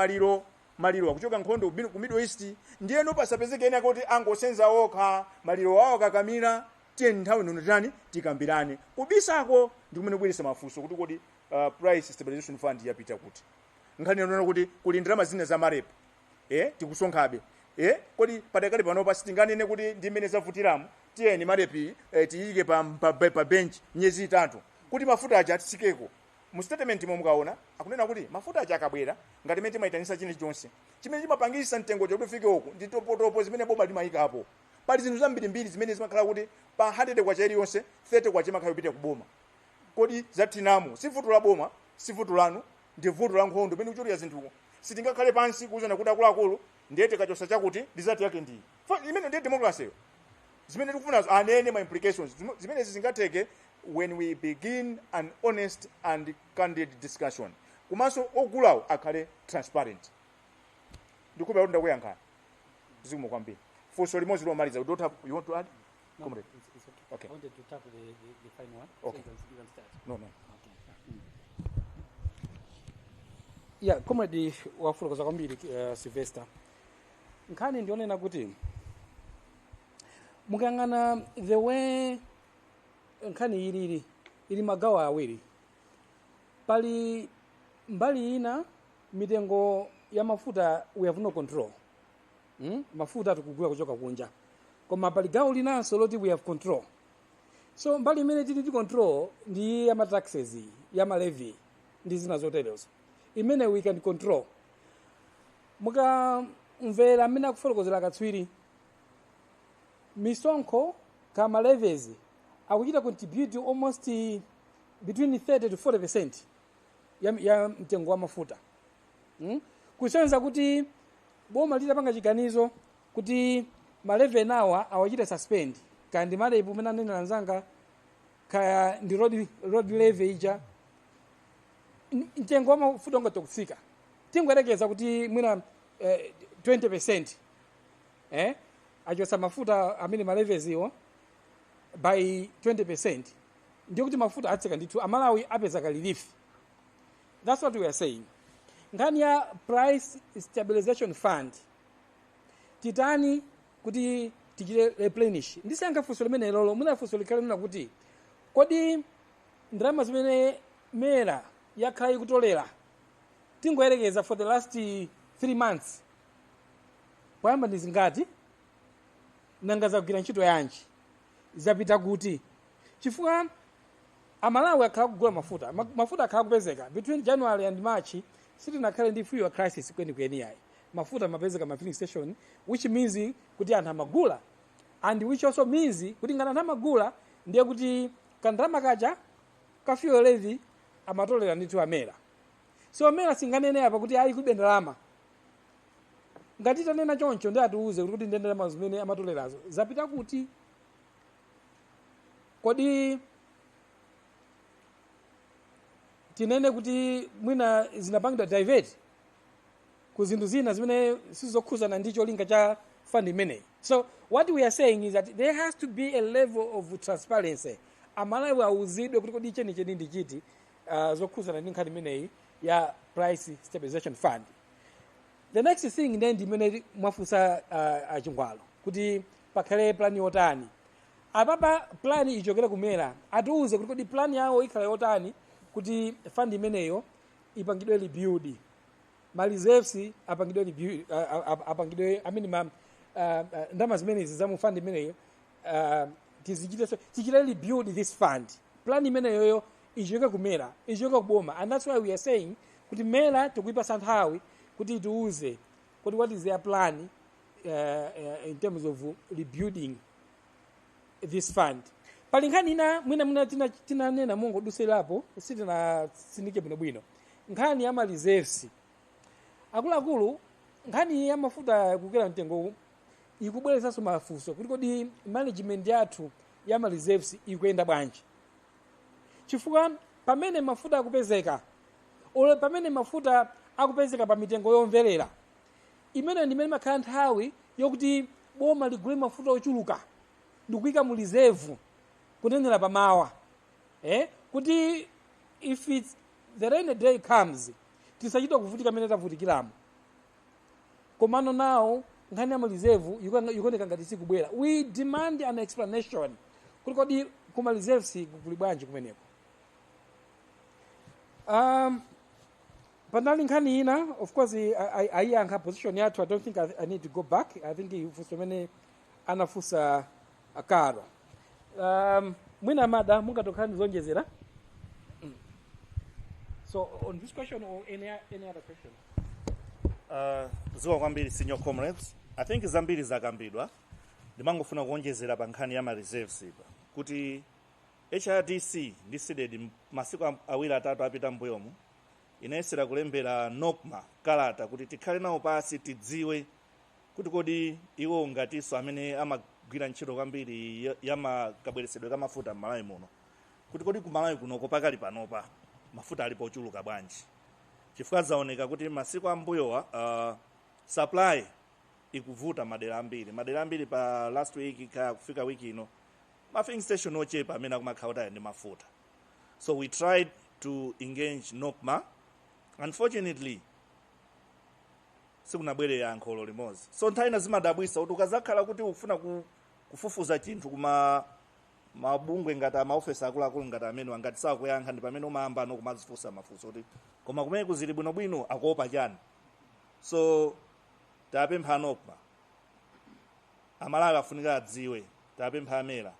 maliro akuchoka nkhondo ku Middle East ndiye no pasapezeke ena kuti angosenza okha maliro wawo kakamira tiye nthawi nino tani tikambirane kubisako ndi kumene kubweresa mafunso kuti kodi price stabilization fund yapita kuti nkhani yonena kuti kuli ndalama zina za marepo tikusonkhabe kodi padakali panopa sitinganene kuti ndi mmene zavutiramo tiyeni marepi tiyike pa bench myezi 3 kuti mafuta aja atisikeko. Mu statement mukaona akunena kuti mafuta aja akabwera ngati mete maitanisa chine chonse chimene chimapangisa mtengo choti ufike uku ndi topotopo zimene boma limayika apo. Pali zinthu zambiri zimene zimakhala kuti pa 100 kwa cheri yonse 30 kwa chema khayo pite kuboma. Kodi zatinamo sivuto la boma sivuto lanu ndi vuto la nkhondo pene kuchoti ya zinthuko sitingakhale pansi kuzana kuti akuluakulu ndiyete kachosa chakuti result yake ndi imene ndiye democracy zimene tikufuna anene ma implications zimene zingateke when we begin an honest and candid discussion. Kumaso ogulawo akhale transparent. Ndikuba yonda kuyankhana. Zikumo kwambiri. Funso limodzi lomaliza. You want to add? No, Comrade. it's Okay. okay. I wanted to tackle the final one. Okay. So you can start. No. Okay. Yeah, comrade wafulokoza kwambiri Sylvester. Nkhani ndionena kuti mukangana the way nkhani ili magawo awiri. Pali mbali ina mitengo ya mafuta we have no control. Mafuta tukugula kuchoka kunja. Koma pali gawo linanso loti we have control. So mbali imene tili control ndi ya taxes, ya levy, ndi zina zoterezo. Imene we can control. Muka mvera amene akufotokozera katswiri misonkho kama levies akuchita contribute almost between 30 to 40% ya mtengo wa mafuta. Kusenza kuti boma litapanga chiganizo kuti maleve nawa awachita suspend kandi malepo umene anena anzanga kaya ndi road levy ija mtengo wa mafuta ungatokusika tingoyerekeza kuti mwina 20% achosa mafuta amene malevies iwo by 20%. Ndiyo kuti mafuta atsika ndithu Malawi apeza relief. That's what we are saying. Ngani ya price stabilization fund titani kuti tichite replenish. Ndisanga funso limene lolo muna funso likale kuti kodi ndalama zimene mera yakhala ikutolera tingoyerekeza for the last 3 months poyamba ndi zingati nanga zakugwira ntchito yanji zapita kuti chifukwa Amalawi akhala kugula mafuta akhala kupezeka between January and March sitinakhale ndi fuel crisis kweni yayi mafuta mapezeka ma filling station, which means kuti anthu amagula, and which also means kuti ngati anthu amagula ndiye kuti kandalama kaja ka fuel levy amatolera ndithu amera. So amera singanene apa kuti ayi kulibe ndalama. Ngati tanena choncho ndi atiuze kuti ndi ndalama zimene amatolerazo zapita kuti. Kodi tinene kuti mwina zinapangidwa divert ku zinthu zina zimene sizokhuzana ndi cholinga cha fund imeneyi. So what we are saying is that there has to be a level of transparency. Amalawi awuzidwe kuti kodi chenicheni ndi chiti zokhuzana ndi nkhani imeneyi ya price stabilization fund. The next thing then ndimene mwafunsa achingwalo kuti pakhale plan yotani. Apapa plan ichokera kumera atiuze kuti kodi plan yawo ikhala yotani kuti fund imeneyo ipangidwe rebuild. Ma reserves apangidwe ndama zimene zamu fund imeneyo tichite rebuild this fund. Plan imeneyo ichoke kumera, ichoke kuboma, and that's why we are saying kuti mera tikuipasa nthawi kuti itiuze kuti what is their plan in terms of rebuilding this fund. Pali nkhani ina mwina tinanena mungo duselapo sitinasindike bwinobwino nkhani ya ma reserves. Akuluakulu nkhani ya mafuta kukwera mtengo ikubweresanso mafunso kuti kodi management yathu ya ma reserves ikuyenda bwanji, chifukwa pamene mafuta akupezeka ole pamene mafuta akupezeka pa mitengo yomverera imene ndimene makhala nthawi yokuti boma ligule mafuta ochuluka ndikuyika mu reserve kunenera pamawa kuti if it's the rainy day comes tisachita kuvutika amene tavutikiramo. Komano now nkhani ya mu reserve ikuoneka ngati sikubwera. We demand an explanation kuti kodi kuma reserves kuli bwanji kumeneko. Panali nkhani ina, of course ayankha position yathu. I don't think I need to go back. I think ifuso mene anafusa akaro. Mwina mada mungatokhala zonjezera. So on this question or any other question? Ziwa kwambiri senior comrades. I think zambiri zakambidwa. Ndimangofuna kuonjezera pa nkhani ya ma reserves ipa. Kuti HRDC ndisidedi masiku awiri atatu apita mbuyomu inayesera kulembera NOPMA kalata kuti tikhale nawo pasi tidziwe kuti kodi iwo ngatiso amene amagwira ntchito kwambiri ya makabweresedwe ka mafuta m'Malawi muno kuti kodi ku Malawi kunoko pakali panopa mafuta alipo ochuluka bwanji, chifukwa zaoneka kuti masiku ambuyowa supply ikuvuta madera ambiri pa last week kufika wiki ino ma filling station ochepa amene akumakhala ndi mafuta. So we tried to engage NOPMA. Unfortunately sikunabwere yankho limodzi. So nthawi zimadabwisa kuti ukazakhala kuti ufuna kufufuza chinthu kuma mabungwe ngati amaofesi akuluakulu ngati amene wangati sakuyankha ndi pamene umayamba kumazifunsa mafunso kuti koma kumene kuzili bwinobwino akuopa chani. So tapempha NOPMA Amalawi afunika adziwe, tapempha amera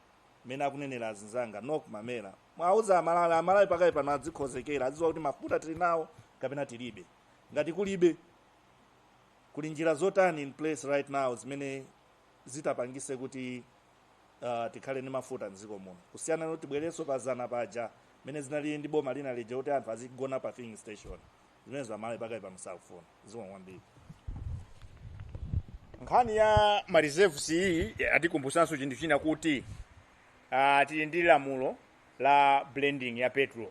mene akunenera azinzanga NOPMA mera mwauza Amalawi pakali pano adzikhozekera adziwa kuti mafuta tili nawo kapena tilibe. Ngati kulibe kuli njira zotani in place right now zimene zitapangise kuti tikhale ndi mafuta mdziko muno kusiyana kuti bwereso pazana paja mene zinali ndi boma lina lija kuti anthu azigona pa filling station zimene Amalawi pakali pano sakufuna. Ziwa kwambiri. Nkhani ya ma reserves iyi atikumbusanso chinthu china kuti tili ndi lamulo la blending ya petrol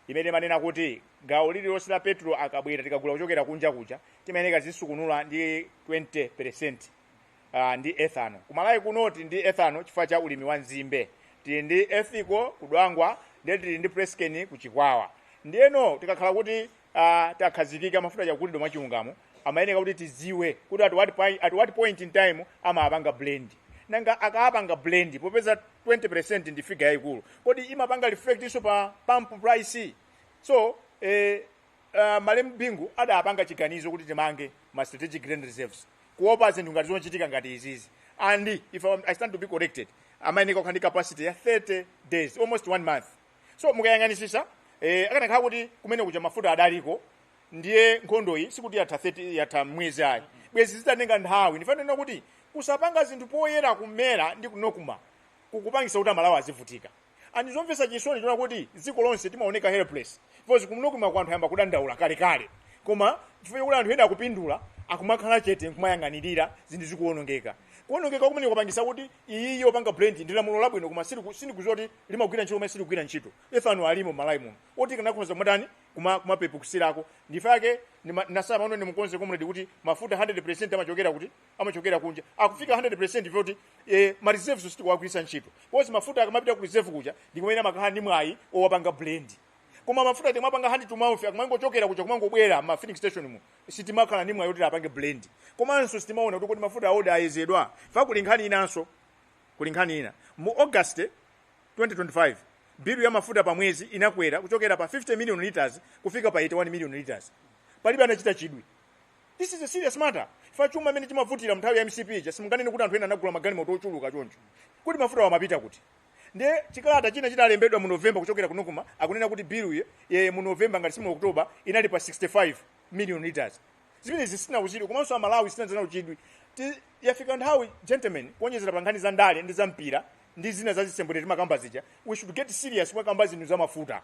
imene manena kuti gawo lililonse la petrol akabwera tikagula kuchokera kunja kuja timayeneka zisukunula ndi 20% ndi ethanol. Kumalawi kunoti ndi ethanol chifukwa cha ulimi wa nzimbe, tili ndi ethico kudwangwa, ndi tili ndi presken kuchikwawa. Ndiyeno tikakhala kuti takhazikika mafuta chakulidwa mwachilungamo amayeneka kuti tiziwe kuti at what point in time amapanga blend. Nanga akapanga blend popeza 20% ndi figure yayikulu kodi imapanga reflect iso pa pump price. So Malemu Bingu adapanga chiganizo kuti timange ma strategic grain reserves kuopa zinthu ngati zochitika ngati izizi. And if I stand to be corrected amayeneka kukhala ndi capacity ya 30 days, almost 1 month. So mukayang'anisisa akanakhala kuti kumene kuja mafuta adaliko ndiye nkhondoyi sikuti yatha mwezi ayi bwezi zitatenga nthawi. Ndifanira kuti kusapanga zinthu poyera kumera ndi kunokuma kukupangisa kuti Amalawi azivutika. And zomvesa chisoni chona kuti dziko lonse timaoneka helpless because kunokuma kwa anthu ayamba kudandaula kale koma chifukwa kuti anthu ena akupindula akumakhala chete nkumayang'anirira zinthu zikuonongeka. kuonongeka kumene kupangisa kuti iyi yopanga blend ndi lamulo labwino koma sindikuziwa kuti limagwira ntchito kumene siligwira ntchito efano alimo Malawi muno oti kanakhoza kumatani kumapepu kusirako ndifake nasaba ano ndimukonze comrade kuti mafuta 100% amachokera kunja akufika 100% voti ma reserves sitikuwagwirisa ntchito kozi mafuta akamapita ku reserve kuja ndikumene makhala ndi mwayi owapanga blend koma mafuta timapanga hand to mouth akumangochokera kuja kumangobwera ma filling station mu sitimakhala ndi mwayi kuti apange blend komanso sitimaona kuti mafuta aoda ayezedwa fa kulinkhani inanso kulinkhani ina mu August 2025 bill ya mafuta pa mwezi inakwera kuchokera pa 50 million liters kufika pa 81 million liters palibe anachita chidwi. This is a serious matter. Fa chuma amene chimavutira mnthawi ya MCP ja simunganene kuti anthu ena anagula magalimoto ochuluka choncho kuti mafuta wamapita kuti ndiye chikalata china chidalembedwa mu November kuchokera kunokuma akunena kuti bill ye mu November ngati simu October inali pa 65 million liters zimene zisina uzidi komanso Malawi sina zina uchidwi yafika nthawi gentlemen kuonyezera pa nkhani za ndale ndi za mpira ndi zina za zisembwe timakamba zija we should get serious kwa kamba zinu za mafuta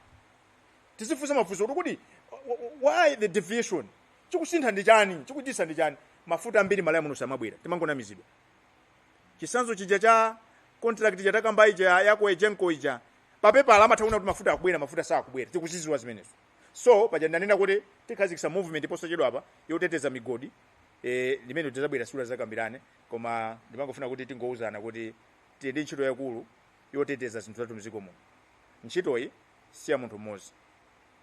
tizifuza mafuso kuti why the deviation chikusintha ndi chani chikudisa ndi chani mafuta ambiri Malawi muno samabwera timangonamizidwa chisanzo chija cha contract ja takamba ija yako ejenko ija papepa alama tauna kuti mafuta akubwera mafuta saa akubwera tikuzizwa zimenezo so paja ndanena kuti tikhazikisa movement poso chedwa apa yoteteza migodi limene tizabwera sura zakambirane koma ndimangofuna kuti tingouzana kuti tiyende ntchito yakulu yoteteza zinthu zathu mziko muno ntchitoyi si ya munthu mmodzi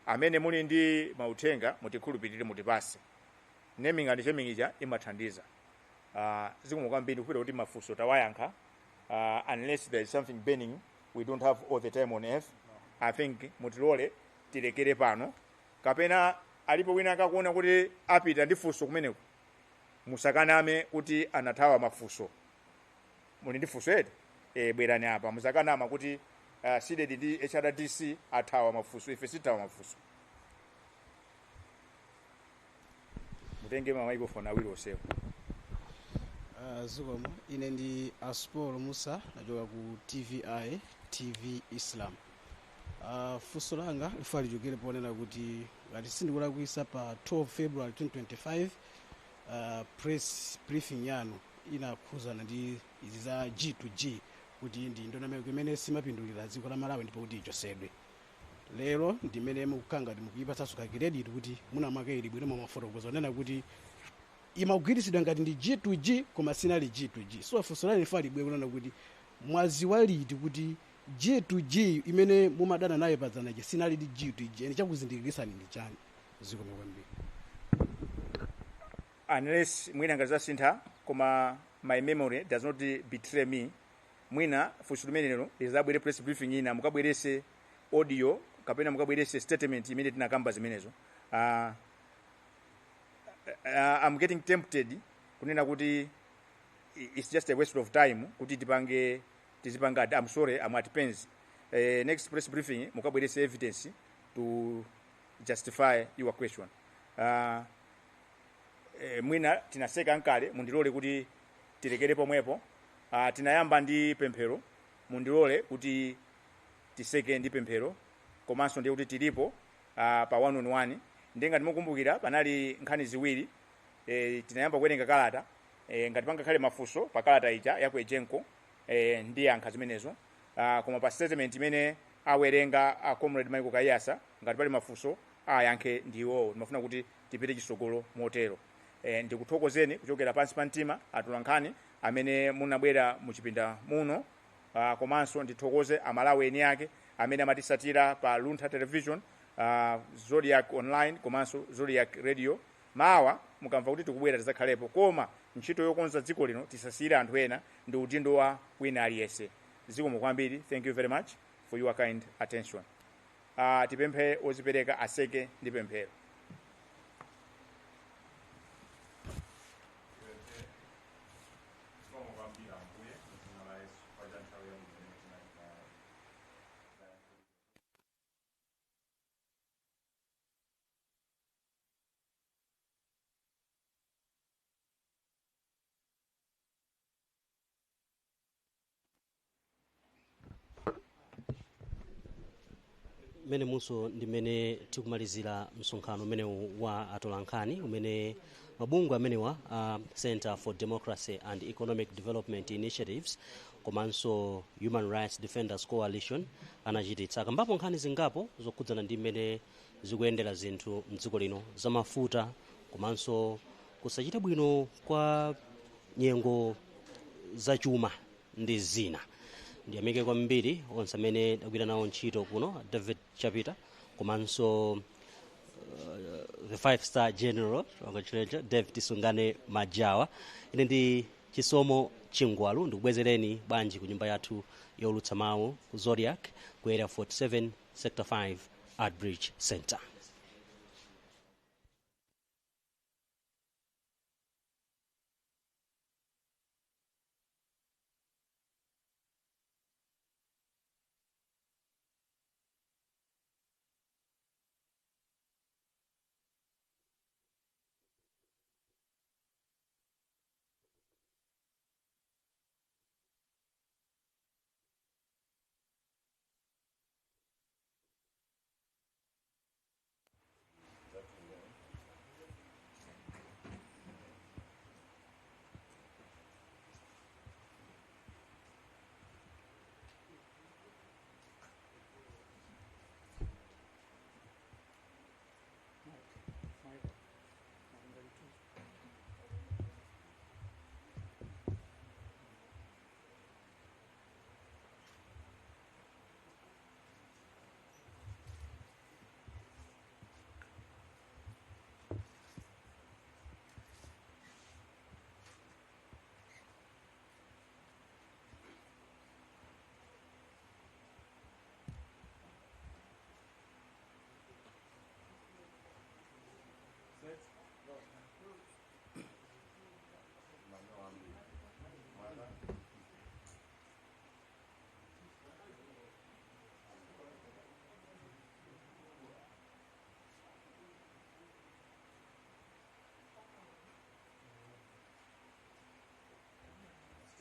amene muli ndi mauthenga mutikhulupirire mutipase naming and shaming ija imathandiza zikomo kwambiri kupita kuti mafunso tawayankha unless there is something burning we don't have all the time on earth I think mutilole tilekere pano kapena alipo wina akakuona kuti apita ndi funso kumeneko musakaname kuti anathawa mafunso muli ndi funso eti bwerani apa musakanama kuti seeded ndi HRDC athawa mafunso ife sitawa mafunso mutenge microphone awiri osewa zikomo ine ndi Aspolo Musa nachoka ku TV Islam funso langa lifali lichokere ponena kuti ngati sindikulakwisa pa 12 February 2025 press briefing yanu inakhuzana ndi izi za G2G kuti ndi ndondomeko imene simapindulira dziko la Malawi ndipo kuti ichosedwe lero ndimene mukukanga kuti mukuyipatsanso kakiredi kuti munamake ili bwino mafotokoza onena kuti imagwiritsidwa ngati ndi G2G koma sinali G2G so funso lanu lifali bwino kunena kuti mwaziwa liti kuti G2G imene mumadana nayo padzanaje sinali ndi G2G ene chakuzindikirisani ndi chani zikomo kwambiri unless mwina ngaza sintha koma my memory does not betray me mwina funso limenelo lizabwere press briefing ina mukabwerese audio kapena mukabwerese statement imene tinakamba zimenezo I'm getting tempted kunena kuti it's just a waste of time kuti tizipanga I'm sorry I'm at pains next press briefing mukabwerese evidence to justify your question mwina tinaseka nkale mundilole kuti tilekere pomwepo tinayamba ndi pemphero mundilole kuti tiseke ndi pemphero komanso ndiye kuti tilipo pa 1-on-1 ngati mukumbukira panali nkhani ziwiri tinayamba kuwerenga kalata ngati pangakhale mafunso pa kalata ija yako ejenko ndi yankha zimenezo koma pa statement imene awerenga comrade Michael Kayasa ngati pali mafunso ayankhe ndiwo ndimafuna kuti tipite chisogolo motero ndikuthokozeni kuchokera pansi pa mtima atulankhani amene munabwera muchipinda muno komanso ndithokoze amalawi eni yake amene amatisatira pa Luntha Television Zodiak online komanso Zodiak radio mawa mukamva kuti tikubwera tizakhalepo koma ntchito yokonza dziko lino tisasiyire anthu ena ndi udindo wa wina aliyense zikomo kwambiri thank you very much for your kind attention tipemphe ozipereka aseke ndi pemphero mene muso ndimene tikumalizira msonkhano umene wa atolankhani umene mabungwe amenewa Center for Democracy and Economic Development Initiatives komanso Human Rights Defenders Coalition anachititsa kambapo nkhani zingapo zokhudzana ndi mmene zikuyendera zinthu mdziko lino zamafuta komanso kusachita bwino kwa nyengo zachuma ndi zina. Ndiyamike kwambiri onse amene agwira nawo ntchito kuno, David Chapita komanso the 5-star general wakachileja David Sungane Majawa. Ine ndi Chisomo Chingwalu ndikubwezereni banji ku nyumba yathu yolutsa mawu ku Zodiak ku area 47 sector 5 Art Bridge Center.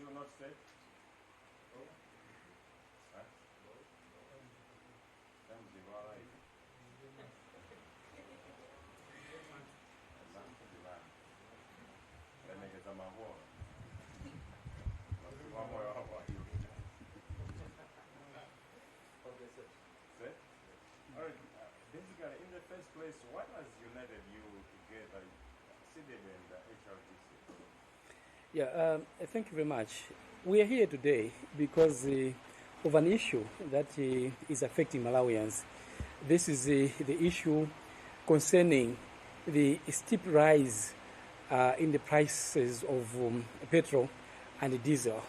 Still not safe? Oh. Huh? Alright, basically in the first place, what has united you together, CDD and HRTC? Yeah, thank you very much. We are here today because of an issue that is affecting Malawians. This is the issue concerning the steep rise in the prices of petrol and diesel.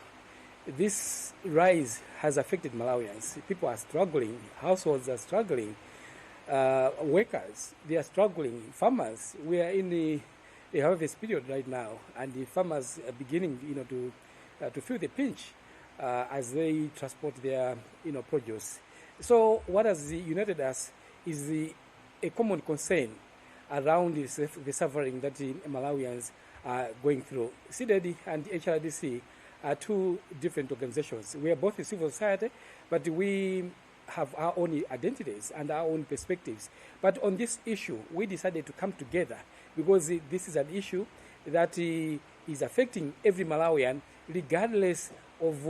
This rise has affected Malawians. People are struggling, households are struggling, workers, they are struggling, farmers. We are in the harvest period right now, and the farmers are beginning, to feel the pinch as they transport their, produce. So what has united us is a common concern around the suffering that the Malawians are going through. CDD and HRDC are two different organizations. We are both a civil society, but we have our own identities and our own perspectives. But on this issue, we decided to come together because this is an issue that is affecting every Malawian, regardless of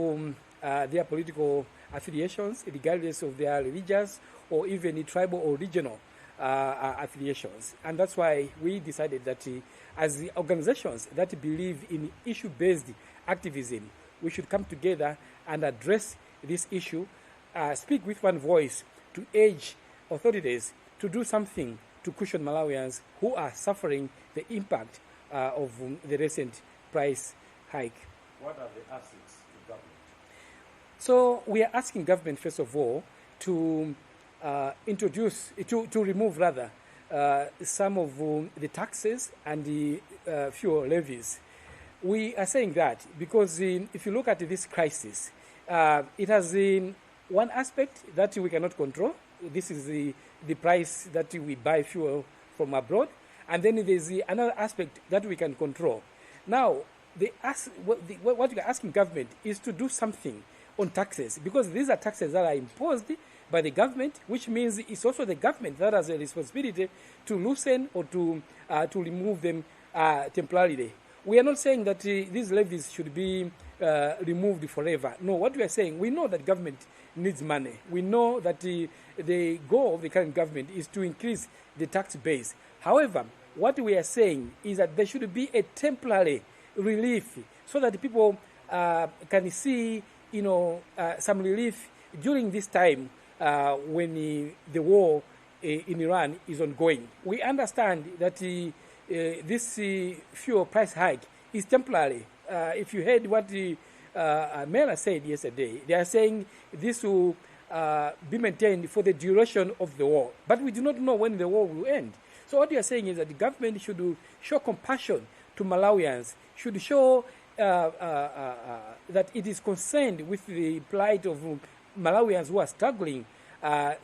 their political affiliations, regardless of their religious or even tribal or regional affiliations. And that's why we decided that as the organizations that believe in issue-based activism, we should come together and address this issue, speak with one voice to urge authorities to do something to cushion Malawians who are suffering the impact of the recent price hike. What are the assets to government? So we are asking government, first of all, to remove rather some of the taxes and the fuel levies. We are saying that because if you look at this crisis, it has one aspect that we cannot control. This is the price that we buy fuel from abroad. And then there's another aspect that we can control. Now, what we are asking government is to do something on taxes, because these are taxes that are imposed by the government, which means it's also the government that has a responsibility to loosen or to remove them temporarily. We are not saying that these levies should be removed forever. No, what we are saying, we know that government needs money. We know that the goal of the current government is to increase the tax base. However, what we are saying is that there should be a temporary relief so that people can see, some relief during this time when the war in Iran is ongoing. We understand that this fuel price hike is temporary. If you heard what Mela said yesterday, they are saying this will be maintained for the duration of the war. But we do not know when the war will end. So what we are saying is that the government should show compassion to Malawians, should show that it is concerned with the plight of Malawians who are struggling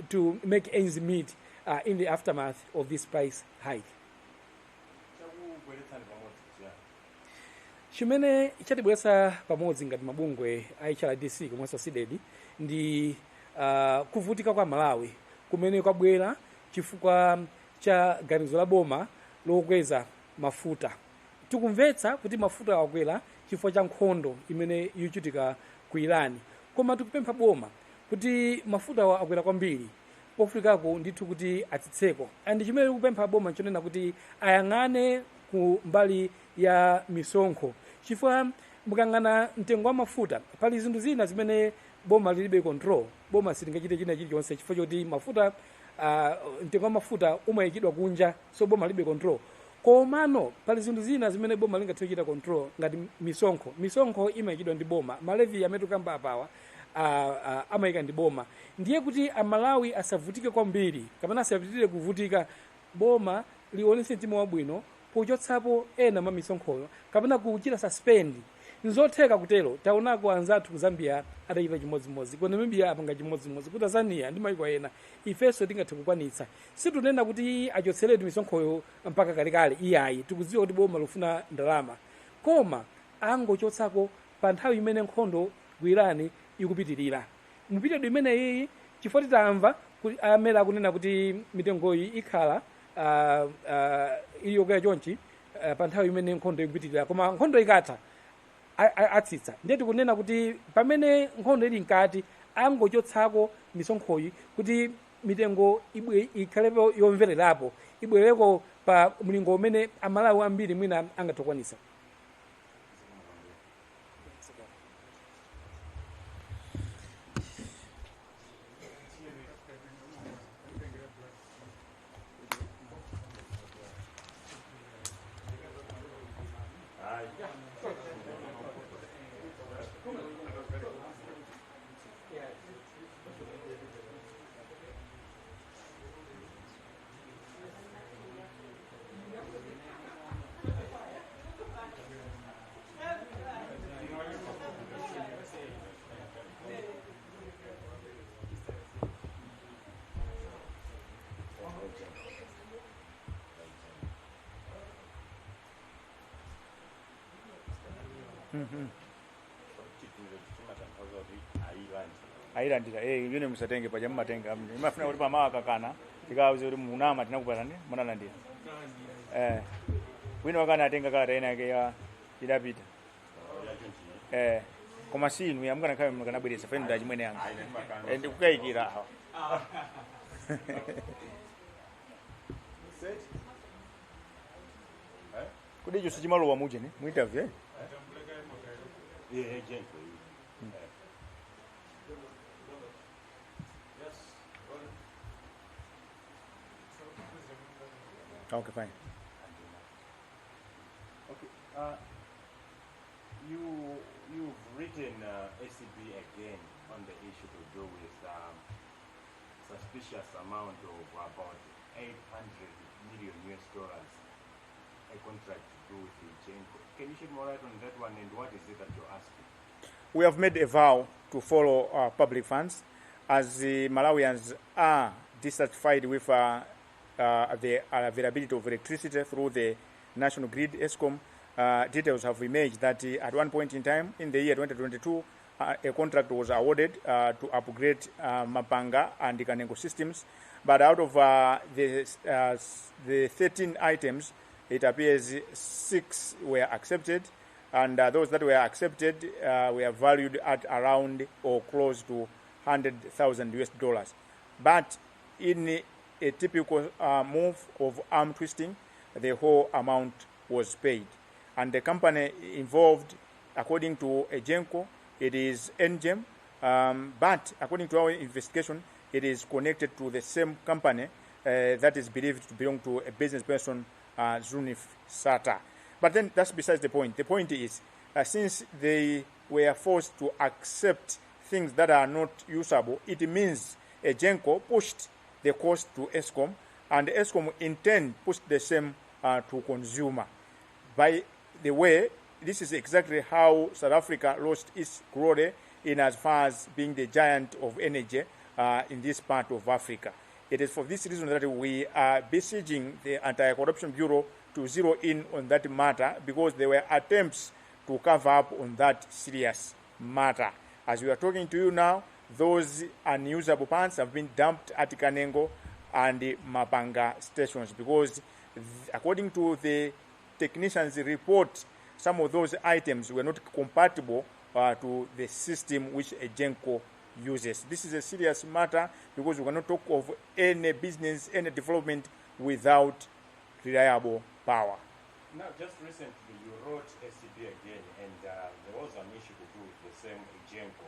to make ends meet in the aftermath of this price hike. Chimene chatibwesa pamodzi ngati mabungwe a DC komwenso sidedi ndi kuvutika kwa Malawi kumene kwabwera chifukwa cha ganizo la boma lokweza mafuta. Tikumvetsa kuti mafuta akwera chifukwa cha nkhondo imene ikuchitika ku Iran. Koma tikupempha boma kuti mafuta akwera kwambiri pofunikako ndithu kuti atsitseko. And chimene tikupempha boma chonena kuti ayang'ane ku mbali ya misonkho. Chifukwa mukang'ana mtengo wa mafuta pali zinthu zina zimene boma lilibe control. Boma silingachite china chilichonse chifukwa choti mafuta mtengo wa mafuta umayikidwa kunja, so boma lilibe control. Komano pali zinthu zina zimene boma lingathiwechita control ngati misonkho. Misonkho imayikidwa ndi boma. Malevi amene tukamba apawa amayika ndi boma. Ndiye kuti Amalawi asavutike kwambiri kapena asavutire kuvutika, boma lionese mtima wabwino pochotsapo ena mwa misonkhoyo kapena kuchita suspend. Nzotheka kutero. Taonako anzathu ku Zambia adachita chimodzimodzi, ku Namibia apanga chimodzimodzi, ku Tanzania ndi mayiko ena. Ifenso tingathe kukwanitsa. Situnena kuti achotseretu misonkhoyo mpaka kalekale iyayi. Tikudziwa kuti boma lofuna ndalama. Koma angochotsako pa nthawi imene nkhondo ku Iran ikupitirira. Mupitiro imene iyi chifukwa titamva amene akunena kuti mitengoyi ikhala iliyokwera chonchi pa nthawi imene nkhondo ikupitirira. Koma nkhondo ikatha atsitsa. Ndiye tikunena kuti pamene nkhondo ili mkati angochotsako misonkhoyi kuti mitengo ikhalepo yomvererapo, ibwereko pa mlingo umene Amalawi ambiri mwina angatokwanisa. Ailandira yune musatenge paja mumatenga imafuna kuti pamawa kakana tikawuze kuti munama tinakupatani munalandira wina wakana atenga kalata ena yake ya idapita koma sinu yamukana khawe mukanabweresa feni da chimwene yanga ndikukayikira awa kudi icho sichimalowa muje ni muinterview Okay, fine. Okay. You've written ACB again on the issue to do with suspicious amount of about $800 million a contract to do with the chain. Can you shed more light on that one, and what is it that you're asking? We have made a vow to follow public funds, as the Malawians are dissatisfied with the availability of electricity through the national grid, ESCOM. Details have emerged that at one point in time in the year 2022, a contract was awarded to upgrade Mapanga and Kanengo systems. But out of the 13 items it appears 6 were accepted, and those that were accepted were valued at around or close to $100,000. But in a typical move of arm twisting, the whole amount was paid. And the company involved, according to Ejenko, it is NGEM, but according to our investigation, it is connected to the same company that is believed to belong to a business person, Zunif Sata. But then that's besides the point. The point is, since they were forced to accept things that are not usable, it means Ejenko pushed the cost to ESCOM, and ESCOM in turn pushed the same to consumer. By the way, this is exactly how South Africa lost its glory in as far as being the giant of energy in this part of Africa. It is for this reason that we are besieging the Anti-Corruption Bureau to zero in on that matter, because there were attempts to cover up on that serious matter. As we are talking to you now, those unusable parts have been dumped at Kanengo and the Mapanga stations, because according to the technicians' report, some of those items were not compatible to the system which Ejenko uses. This is a serious matter, because we cannot talk of any business, any development without reliable power. Now, just recently you wrote SCB again, and there was an issue to do with the same Ejenko,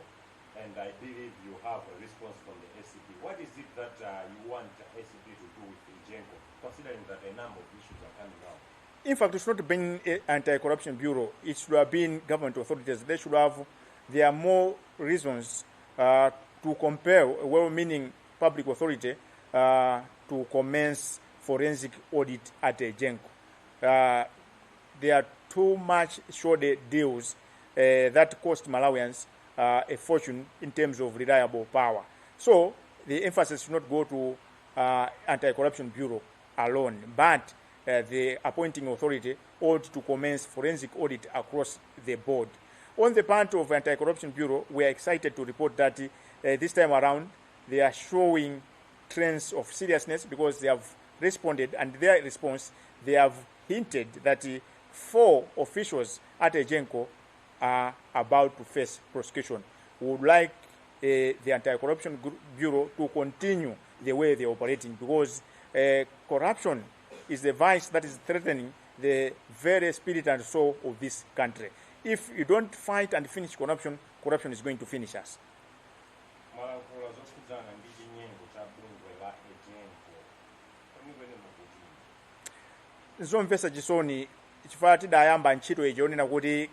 and I believe you have a response from the SCB. What is it that you want SCB to do with Ejenko, considering that a number of issues are coming out? In fact, it should not been an Anti-Corruption Bureau. It should have been government authorities. There are more reasons to compare a well-meaning public authority to commence forensic audit at Ejenko. There are too much shoulder deals that cost Malawians a fortune in terms of reliable power. So the emphasis should not go to Anti-Corruption Bureau alone, but the appointing authority ought to commence forensic audit across the board. On the part of Anti-Corruption Bureau, we are excited to report that this time around they are showing trends of seriousness, because they have responded, and their response, they have hinted that 4 officials at Ejenko are about to face prosecution. We would like the Anti-Corruption Bureau to continue the way they are operating, because corruption is the vice that is threatening the very spirit and soul of this country. If you don't fight and finish corruption, corruption is going to finish us. Zomvesa chisoni chifukwa tidayamba ntchito iji onena kuti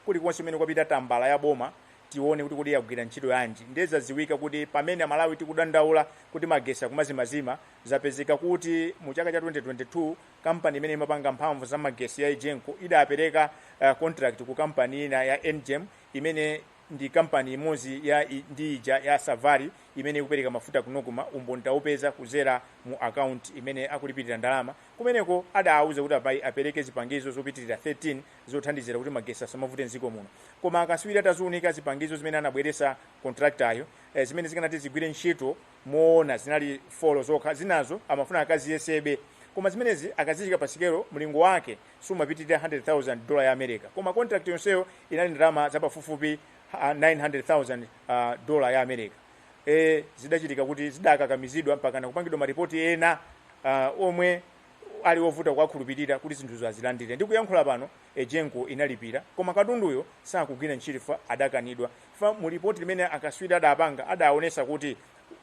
kulikonse kumene kwapita tambala ya boma tione kuti kodi yagwira ntchito yanji. Ndezaziwika kuti pamene Malawi tikudandaula kuti magesi akumazimazima, zapezeka kuti mu chaka cha 2022 kampani imene imapanga mphamvu za magesi ya Ejenko idapereka contract ku kampani ina ya NGEM, imene ndi kampani imodzi ndi ija ya Savari imene ikupereka mafuta kunokuma umboni taupeza kuzera mu account imene akulipirira ndalama. Kumeneko adawuza kuti apereke zipangizo zopitirira 13 zothandizira kuti magesi asamavute mdziko muno. Koma akaswiri ataziunika zipangizo zimene anabweresa contractayo, zimene zikanati zigwire ntchito moona zinali folo zokha, zinazo amafuna akaziyesebe. Koma zimenezi akaziyika pasikelo mlingo wake sumapitirira $100,000 ya America. Koma contract yonseyo inali ndalama zapafupifupi $900,000 ya America. Zidachitika kuti zidakakamizidwa mpaka nakupangidwa maripoti ena omwe ali ovuta kuwakhulupirira kuti zinthuzo azilandire. Ndikuyankhula pano Ejenko inalipira, koma katunduyo sakugwira ntchito adakanidwa. Mu ripoti limene akaswiri adapanga adaonesa kuti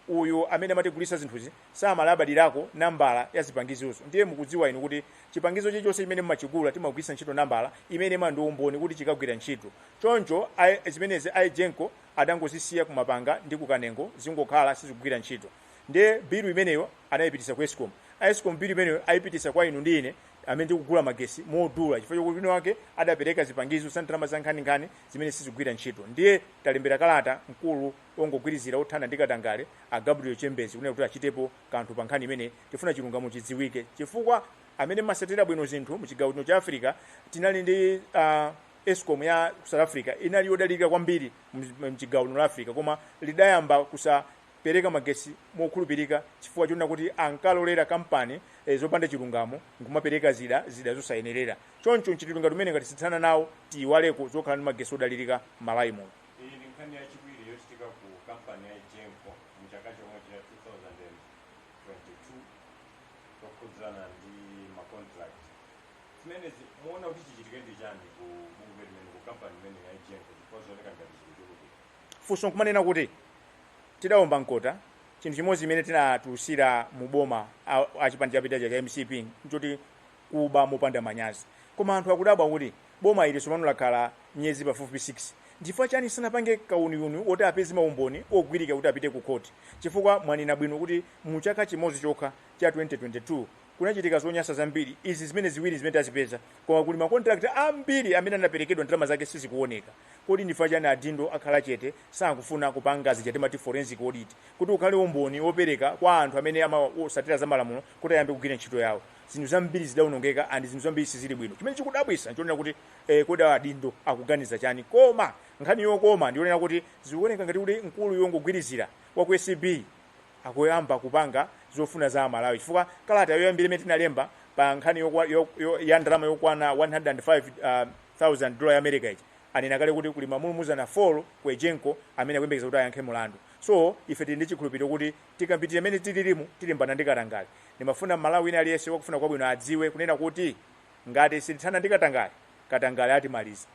uyu amene amatigulisa zinthuzi samalabadilako nambala ya zipangizozo. Ndiye mukudziwa inu kuti chipangizo chilichonse chimene mumachigula timagwisa ntchito nambala imene ima ndi umboni kuti chikagwira ntchito. Choncho zimenezi Ejenko adangozisiya kumapanga ndi kukanengo zingokhala sizikugwira ntchito. Ndiye bilu imeneyo anayipitisa ku ESCOM. ESCOM bilu imeneyo ayipitisa kwa inu ndi ine amene tikugula magesi modula, chifukwa chokuti wina wake adapereka zipangizo santrama za nkhaninkhani zimene sizikugwira ntchito. Ndiye talembera kalata mkulu ongogwirizira othana ndi katangale a Gabriel Chembezi kunena kuti achitepo kanthu pa nkhani imene tifuna chilungamo chidziwike, chifukwa amene masatira bwino zinthu mu chigawo cha Africa tinali ndi ESCOM ya South Africa inali yodalirika kwambiri mu chigawo cha Africa, koma lidayamba pereka magesi mokhulupirika chifukwa chonena kuti ankalolera kampani zopanda chilungamo nkumapereka zida zosayenerera. Choncho nchitilunga tumene ngati sitsana nawo tiyiwaleko zokhala ndi magesi odalirika Malawi muno. Iyi ndi nkhani yachiwiri yochitika ku kampani ya Genco mchaka chomwe cha 2022 tokhudzana ndi macontract. Zimenezi muona kuti chichitike ndi chani ku bungwe limene ku kampani imene ya Genco chifukwa zooneka ngati zikuchuluka. Funso nkumanena kuti tidawomba mkota chinthu chimodzi chimene tinatulusira mu boma achipani chapita cha MCP nchoti kuba mopanda manyazi. Koma anthu akudabwa kuti boma ili tsopano lakhala miyezi pafupi 6. Chifukwa chani sanapange kauniuni oti apeze maumboni ogwirika kuti apite ku court. Chifukwa mwanena bwino kuti mu chaka chimodzi chokha cha 2022 kunachitika zonyasa zambiri izi zimene ziwiri zimene tazipeza, koma kuli makontrakt ambiri amene anaperekedwa ndalama zake sizikuoneka. Kodi ndifa chani adindo akhala chete sakufuna kupanga zichatimati forensic audit kuti ukhale umboni opereka kwa anthu amene amasatira za malamulo kuti ayambe kugwira ntchito yawo. Zinthu zambiri zidaonongeka and zinthu zambiri sizili bwino. Chimene chikudabwisa nchonena kuti kodi adindo akuganiza chani, koma nkhani yokoma ndionena kuti zikuoneka ngati kuti mkulu yongogwirizira wa ku SCB akuyamba kupanga zofuna za Malawi chifukwa kalata yoyambira imene tinalemba pa nkhani ya ndalama yokwana $105,000 ya America ichi anena kale kuti kuli mamulumuzana 4 ku Genco amene akuyembekeza kuti ayankhe mulandu. So ife tili ndi chikhulupiriro kuti tikapitira imene tililimu tilimbana ndi Katangale. Ndimafuna Malawi ina aliyense wakufuna kwabwino adziwe kunena kuti ngati sitithana ndi Katangale, Katangale atimaliza.